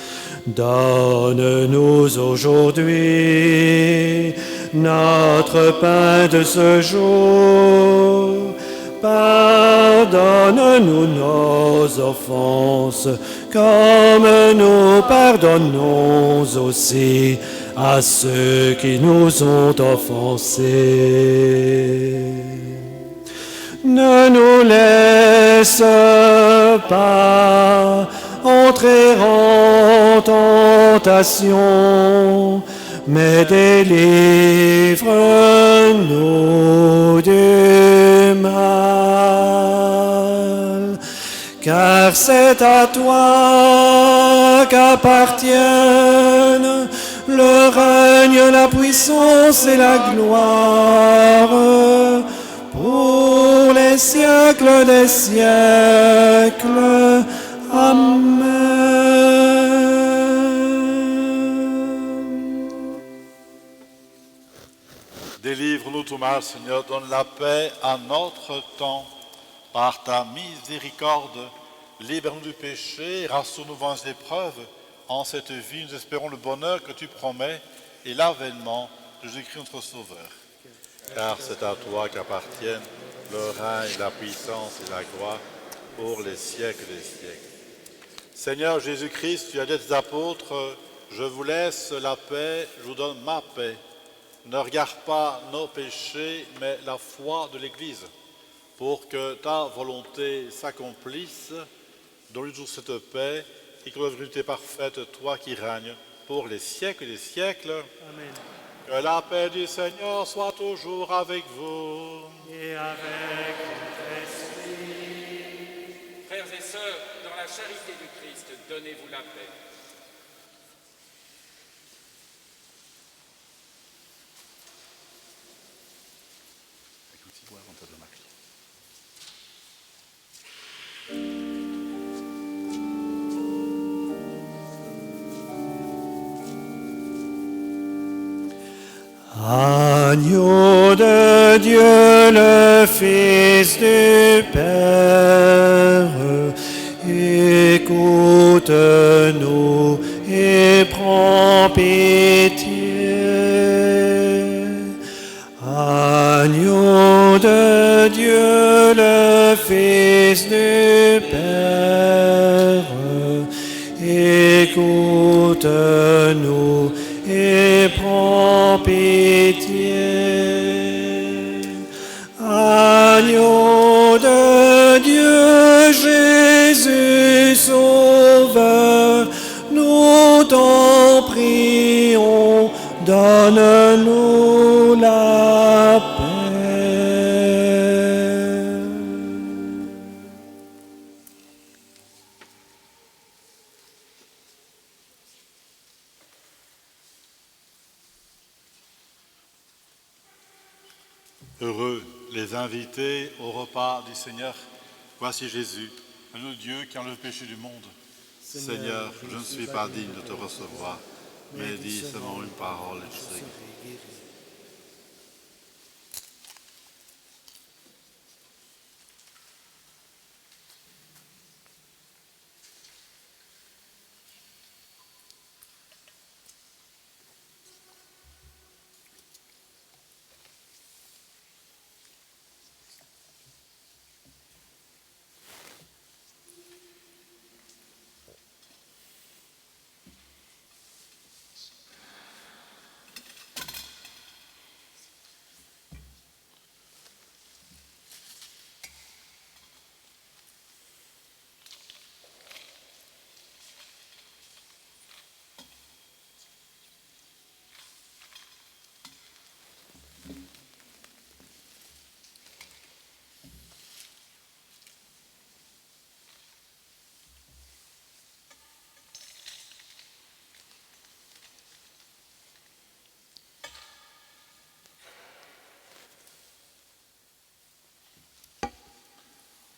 Donne-nous aujourd'hui notre pain de ce jour. Pardonne-nous nos offenses, comme nous pardonnons aussi à ceux qui nous ont offensés. Ne nous laisse pas entrer en tentation, mais délivre-nous du mal. Car c'est à toi qu'appartiennent le règne, la puissance et la gloire pour les siècles des siècles. Amen. Délivre-nous tout mal, Seigneur, donne la paix à notre temps. Par ta miséricorde, libère-nous du péché, rassure-nous devant les épreuves. En cette vie, nous espérons le bonheur que tu promets et l'avènement de Jésus-Christ notre Sauveur. Car c'est à toi qu'appartiennent le règne, la puissance et la gloire pour les siècles des siècles. Seigneur Jésus-Christ, tu as dit à tes apôtres, je vous laisse la paix, je vous donne ma paix. Ne regarde pas nos péchés, mais la foi de l'Église, pour que ta volonté s'accomplisse. Donne-nous toujours cette paix et que la vérité parfaite, toi qui règnes pour les siècles des siècles. Amen. Que la paix du Seigneur soit toujours avec vous. Et avec votre esprit. Frères et sœurs, dans la charité du Christ, donnez-vous la paix. Agneau de Dieu, le Fils du Père, écoute-nous et prends pitié. Agneau de Dieu, le Fils du Père, écoute-nous et prends pitié. Agneau de Dieu, Jésus Sauveur, nous t'en prions, donne-nous la paix. Heureux les invités au repas du Seigneur. Voici Jésus, agneau de Dieu qui enlève le péché du monde. Seigneur, je ne suis pas digne de te recevoir, mais dis seulement une parole et je serai guéri.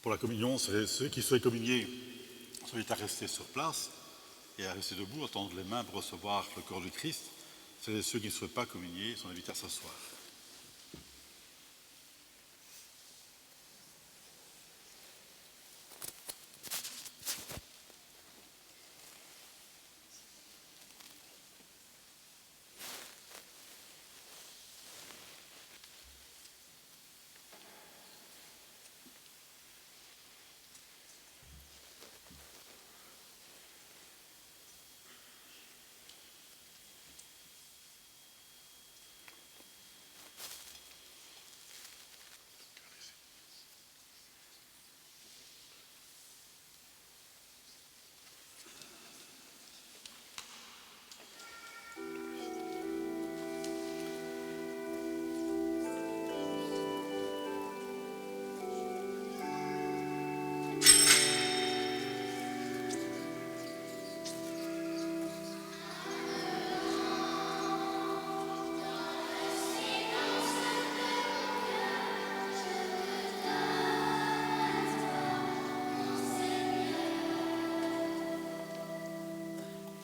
Pour la communion, c'est ceux qui souhaitent communier, souhaitent à rester sur place et à rester debout, à tendre les mains pour recevoir le corps du Christ. C'est ceux qui ne souhaitent pas communier, sont invités à s'asseoir.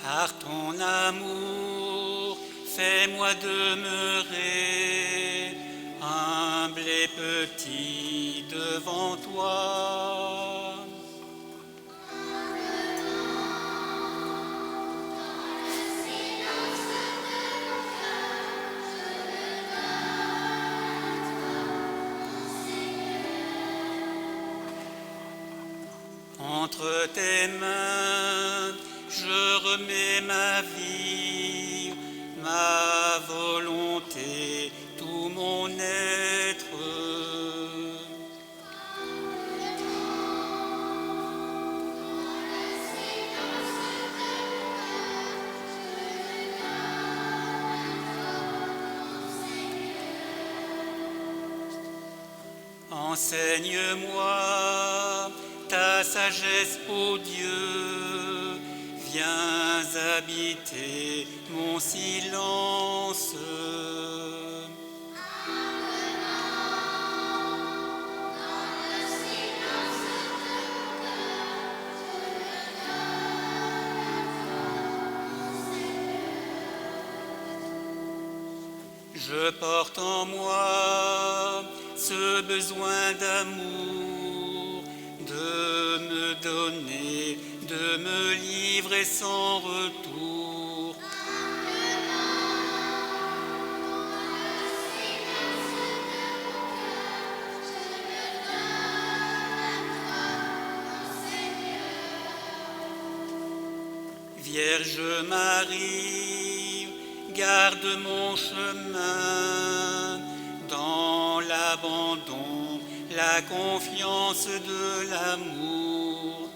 Par ton amour, fais-moi demeurer humble et petit devant toi. Entre tes mains, je remets ma vie, ma volonté, tout mon être. Enseigne-moi ta sagesse, ô Dieu, viens habiter mon silence. Je porte en moi ce besoin d'amour, de me donner, de me livrer sans retour. Vierge Marie, garde mon chemin dans l'abandon, la confiance de l'amour.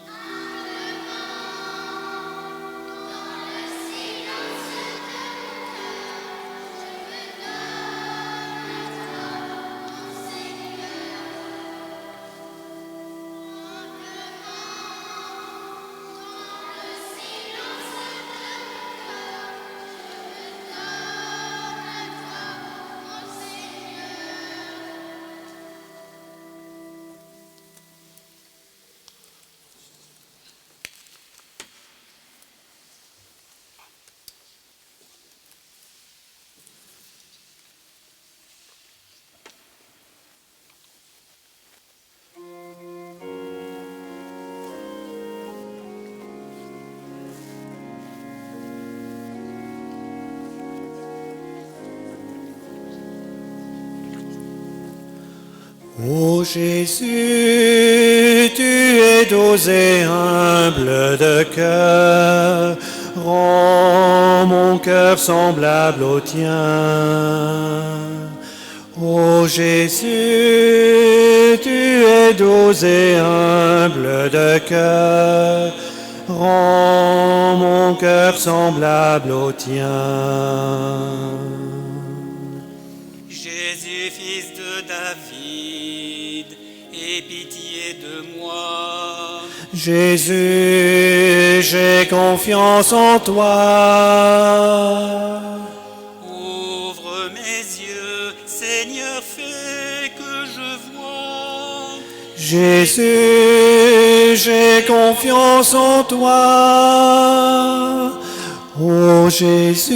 Jésus, tu es doux et humble de cœur, rends mon cœur semblable au tien. Ô Jésus, tu es doux et humble de cœur, rends mon cœur semblable au tien. Jésus, fils de David, aie pitié de moi. Jésus, j'ai confiance en toi. Ouvre mes yeux, Seigneur, fais que je vois. Jésus, j'ai confiance en toi. Ô Jésus,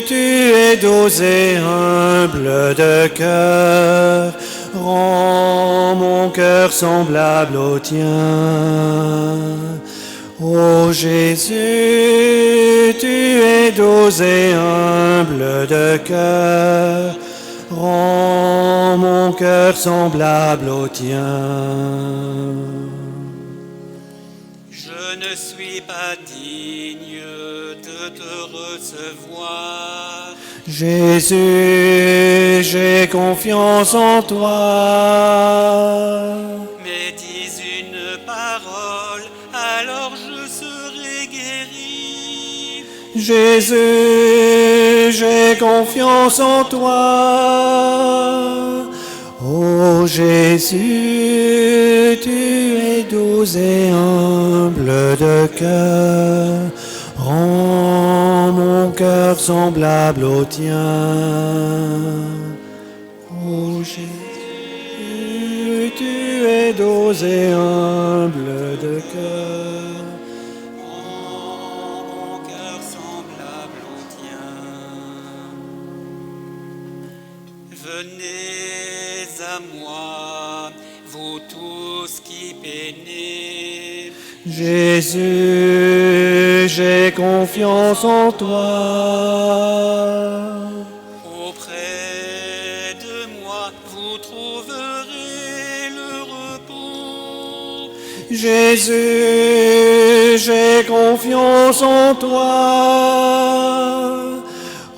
tu es doux et humble de cœur, rends mon cœur semblable au tien. Ô Jésus, tu es doux et humble de cœur, rends mon cœur semblable au tien. Je ne suis pas digne de te recevoir. Jésus, j'ai confiance en toi. Mais dis une parole, alors je serai guéri. Jésus, j'ai confiance en toi. Ô Jésus, tu es doux et humble de cœur, rends mon cœur semblable au tien. Ô Jésus, tu es doux et humble de cœur, Rends mon cœur semblable au tien. Venez à moi, vous tous qui peinez. Jésus, j'ai confiance en toi. Auprès de moi, vous trouverez le repos. Jésus, j'ai confiance en toi.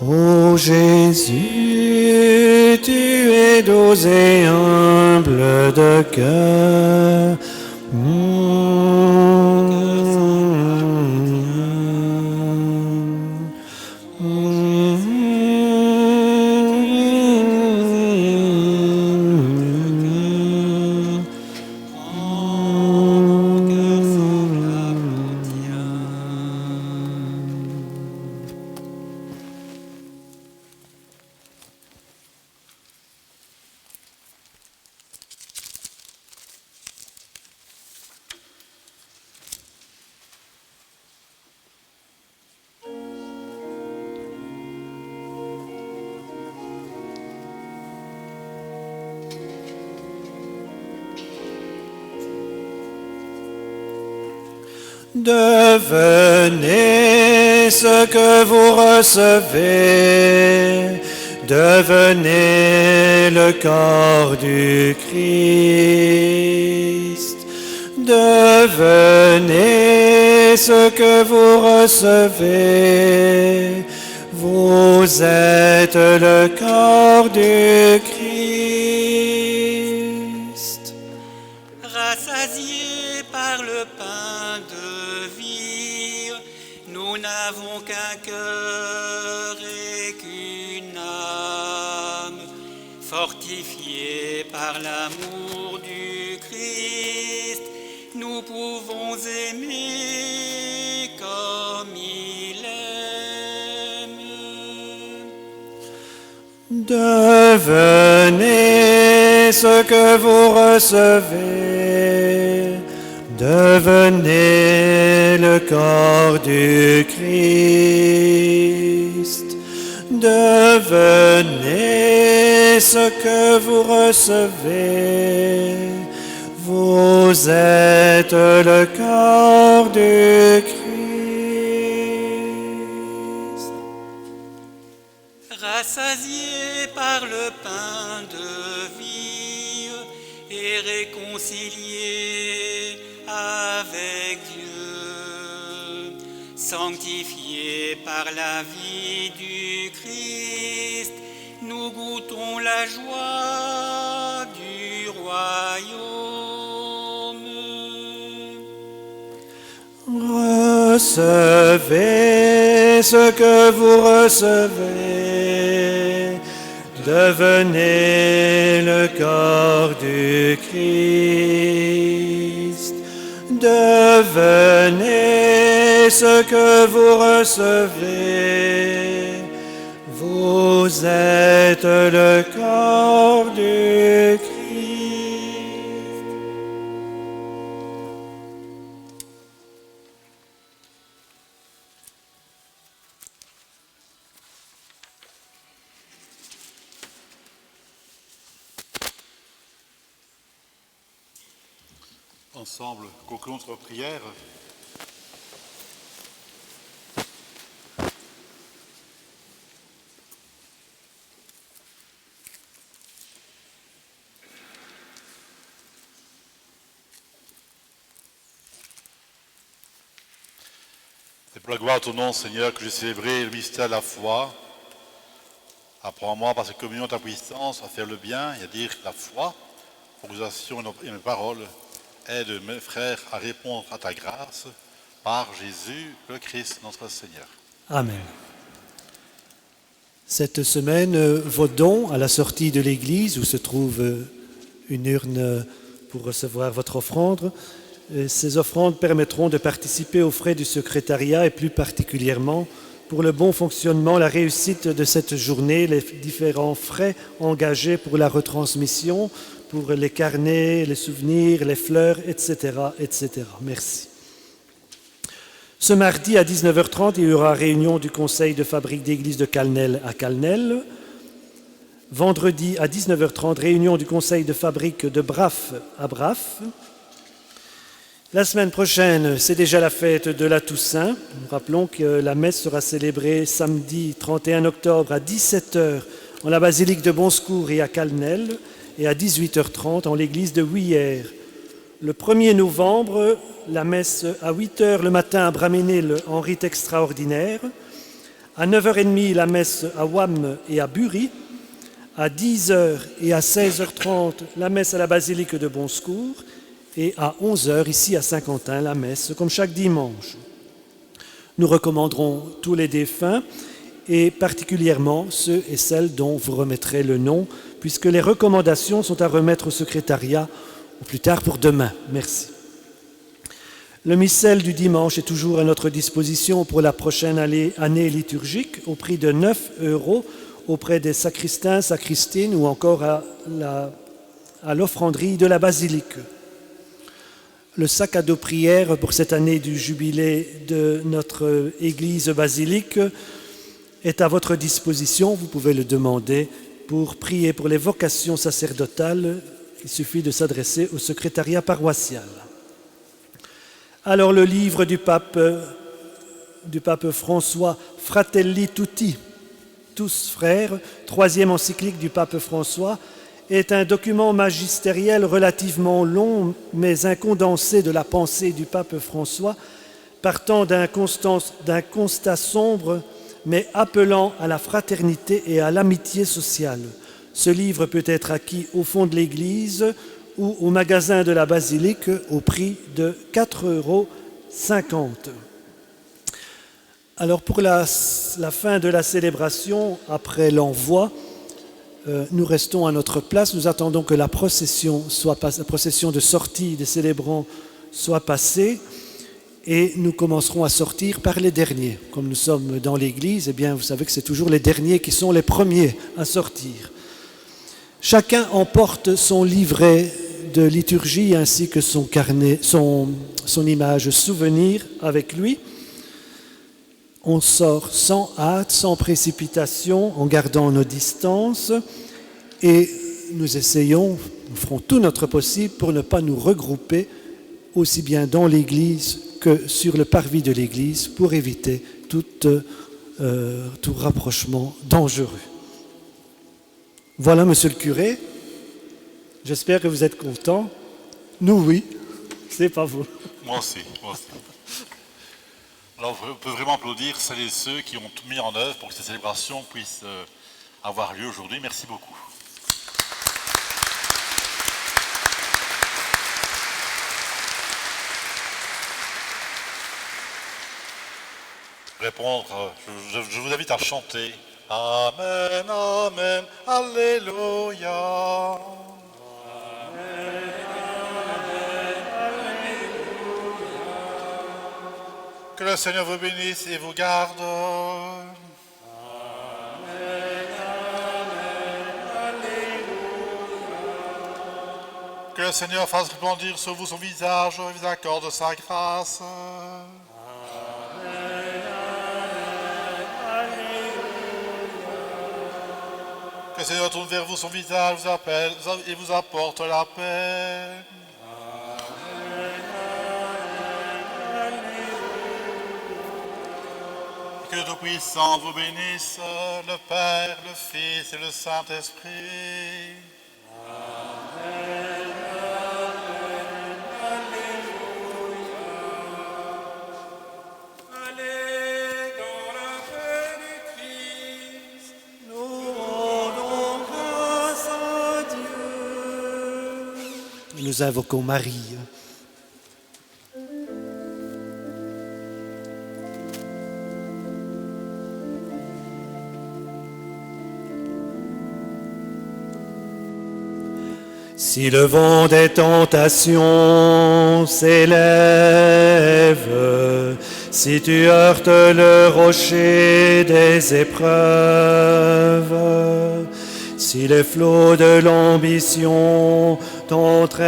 Ô Jésus, tu es doux et humble de cœur. Devenez ce que vous recevez, devenez le corps du Christ. Devenez ce que vous recevez, vous êtes le corps du Christ. Rassasiés par le pain de vie, nous n'avons qu'un cœur et qu'une âme. Fortifiés par l'amour du Christ, nous pouvons aimer comme il aime. Devenez ce que vous recevez, devenez le corps du Christ. Devenez ce que vous recevez, vous êtes le corps du Christ. Rassasiés par le pain de vie, réconciliés avec Dieu, sanctifiés par la vie du Christ, nous goûtons la joie du royaume. Recevez ce que vous recevez, devenez le corps du Christ. Devenez ce que vous recevez, vous êtes le corps du Christ. Ensemble, concluons notre prière. C'est pour la gloire de ton nom, Seigneur, que j'ai célébré le mystère de la foi. Apprends-moi par cette communion ta puissance à faire le bien et à dire la foi, organisation et mes paroles. Aide mes frères à répondre à ta grâce par Jésus le Christ, notre Seigneur. Amen. Cette semaine, vos dons à la sortie de l'église, où se trouve une urne pour recevoir votre offrande, ces offrandes permettront de participer aux frais du secrétariat et plus particulièrement pour le bon fonctionnement, la réussite de cette journée, les différents frais engagés pour la retransmission, pour les carnets, les souvenirs, les fleurs, etc., etc. Merci. Ce mardi à 19h30, il y aura réunion du conseil de fabrique d'église de Calnel à Calnel. Vendredi à 19h30, réunion du conseil de fabrique de Braf à Braf. La semaine prochaine, c'est déjà la fête de la Toussaint. Nous rappelons que la messe sera célébrée samedi 31 octobre à 17h en la basilique de Bonsecours et à Calnel, et à 18h30 en l'église de Huillères. Le 1er novembre, la messe à 8h le matin à Braménil en rite extraordinaire. À 9h30, la messe à Ouam et à Bury. À 10h et à 16h30, la messe à la basilique de Bonsecours. Et à 11h, ici à Saint-Quentin, la messe, comme chaque dimanche. Nous recommanderons tous les défunts, et particulièrement ceux et celles dont vous remettrez le nom, puisque les recommandations sont à remettre au secrétariat au plus tard pour demain. Merci. Le missel du dimanche est toujours à notre disposition pour la prochaine année liturgique au prix de 9 € auprès des sacristains, sacristines ou encore à l'offranderie de la basilique. Le sac à dos prière pour cette année du jubilé de notre église basilique est à votre disposition. Vous pouvez le demander pour prier pour les vocations sacerdotales. Il suffit de s'adresser au secrétariat paroissial. Alors le livre du pape François, Fratelli Tutti, tous frères, 3e encyclique du pape François, est un document magistériel relativement long, mais un condensé de la pensée du pape François, partant d'un constat sombre, mais appelant à la fraternité et à l'amitié sociale. Ce livre peut être acquis au fond de l'église ou au magasin de la basilique au prix de 4,50 €. Alors pour la fin de la célébration, après l'envoi, nous restons à notre place. Nous attendons que la procession de sortie des célébrants soit passée et nous commencerons à sortir par les derniers. Comme nous sommes dans l'église, eh bien, vous savez que c'est toujours les derniers qui sont les premiers à sortir. Chacun emporte son livret de liturgie ainsi que son carnet, son image souvenir avec lui. On sort sans hâte, sans précipitation, en gardant nos distances et nous ferons tout notre possible pour ne pas nous regrouper aussi bien dans l'église que sur le parvis de l'église pour éviter tout rapprochement dangereux. Voilà, monsieur le curé, j'espère que vous êtes content Nous, oui. C'est pas vous. Moi aussi, moi aussi. Alors, on peut vraiment applaudir celles et ceux qui ont tout mis en œuvre pour que cette célébration puisse avoir lieu aujourd'hui. Merci beaucoup. Répondre, je vous invite à chanter. Amen, Amen, Alléluia. Que le Seigneur vous bénisse et vous garde. Amen, Amen, Alléluia. Que le Seigneur fasse resplendir sur vous son visage et vous accorde sa grâce. Amen, Amen, Alléluia. Que le Seigneur tourne vers vous son visage, vous appelle et vous apporte la paix. Que le Tout-Puissant vous bénisse, le Père, le Fils et le Saint-Esprit. Amen, Amen, Alléluia. Allez dans la paix du Christ, nous rendons grâce à Dieu. Nous invoquons Marie. Si le vent des tentations s'élève, si tu heurtes le rocher des épreuves, si les flots de l'ambition t'entraînent,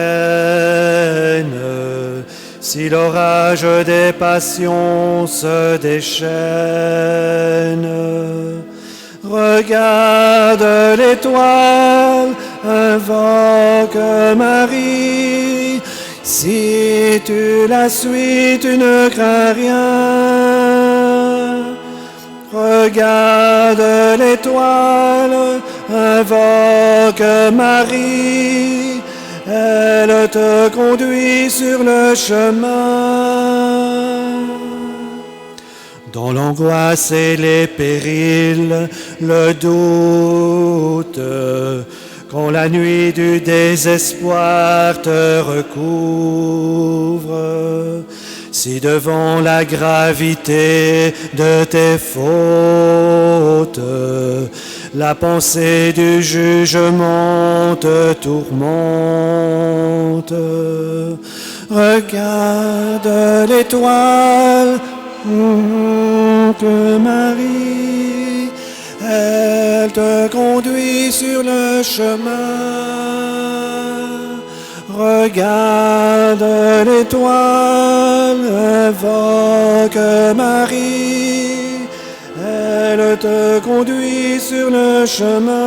si l'orage des passions se déchaîne, regarde l'étoile, invoque Marie. Si tu la suis, tu ne crains rien. Regarde l'étoile, invoque Marie. Elle te conduit sur le chemin. Dans l'angoisse et les périls, le doute, quand la nuit du désespoir te recouvre, si devant la gravité de tes fautes, la pensée du jugement te tourmente, regarde l'étoile, que Marie, elle te conduit sur le chemin. Regarde l'étoile, invoque Marie, elle te conduit sur le chemin.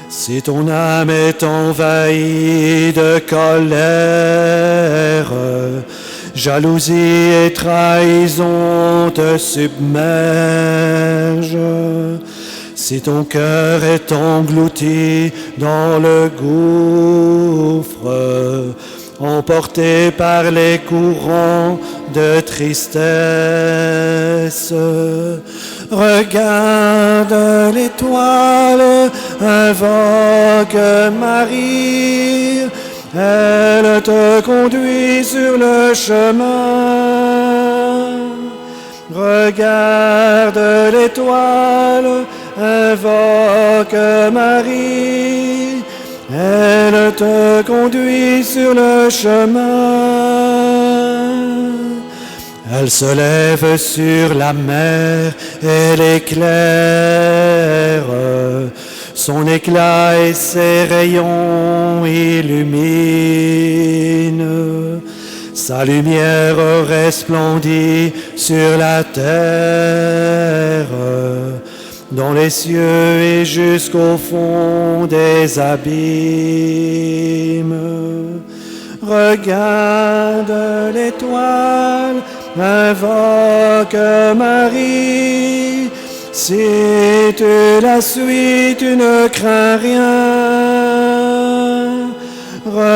Si ton âme est envahie de colère, jalousie et trahison te submergent. Si ton cœur est englouti dans le gouffre, emporté par les courants de tristesse, regarde l'étoile, invoque Marie. Elle te conduit sur le chemin. Regarde l'étoile, invoque Marie. Elle te conduit sur le chemin. Elle se lève sur la mer et l'éclaire. Son éclat et ses rayons illuminent. Sa lumière resplendit sur la terre, dans les cieux et jusqu'au fond des abîmes. Regarde l'étoile, invoque Marie. Si tu la suis, tu ne crains rien.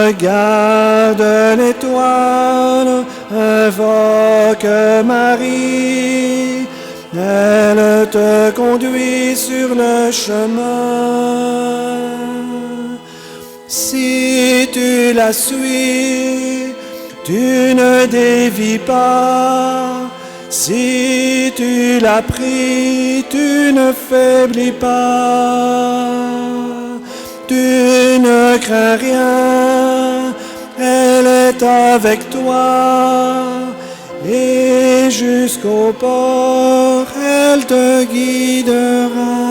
regarde l'étoile, invoque Marie, elle te conduit sur le chemin. Si tu la suis, tu ne dévis pas. Si tu la pries, tu ne faiblis pas. Tu ne crains rien, elle est avec toi. Et jusqu'au port, elle te guidera.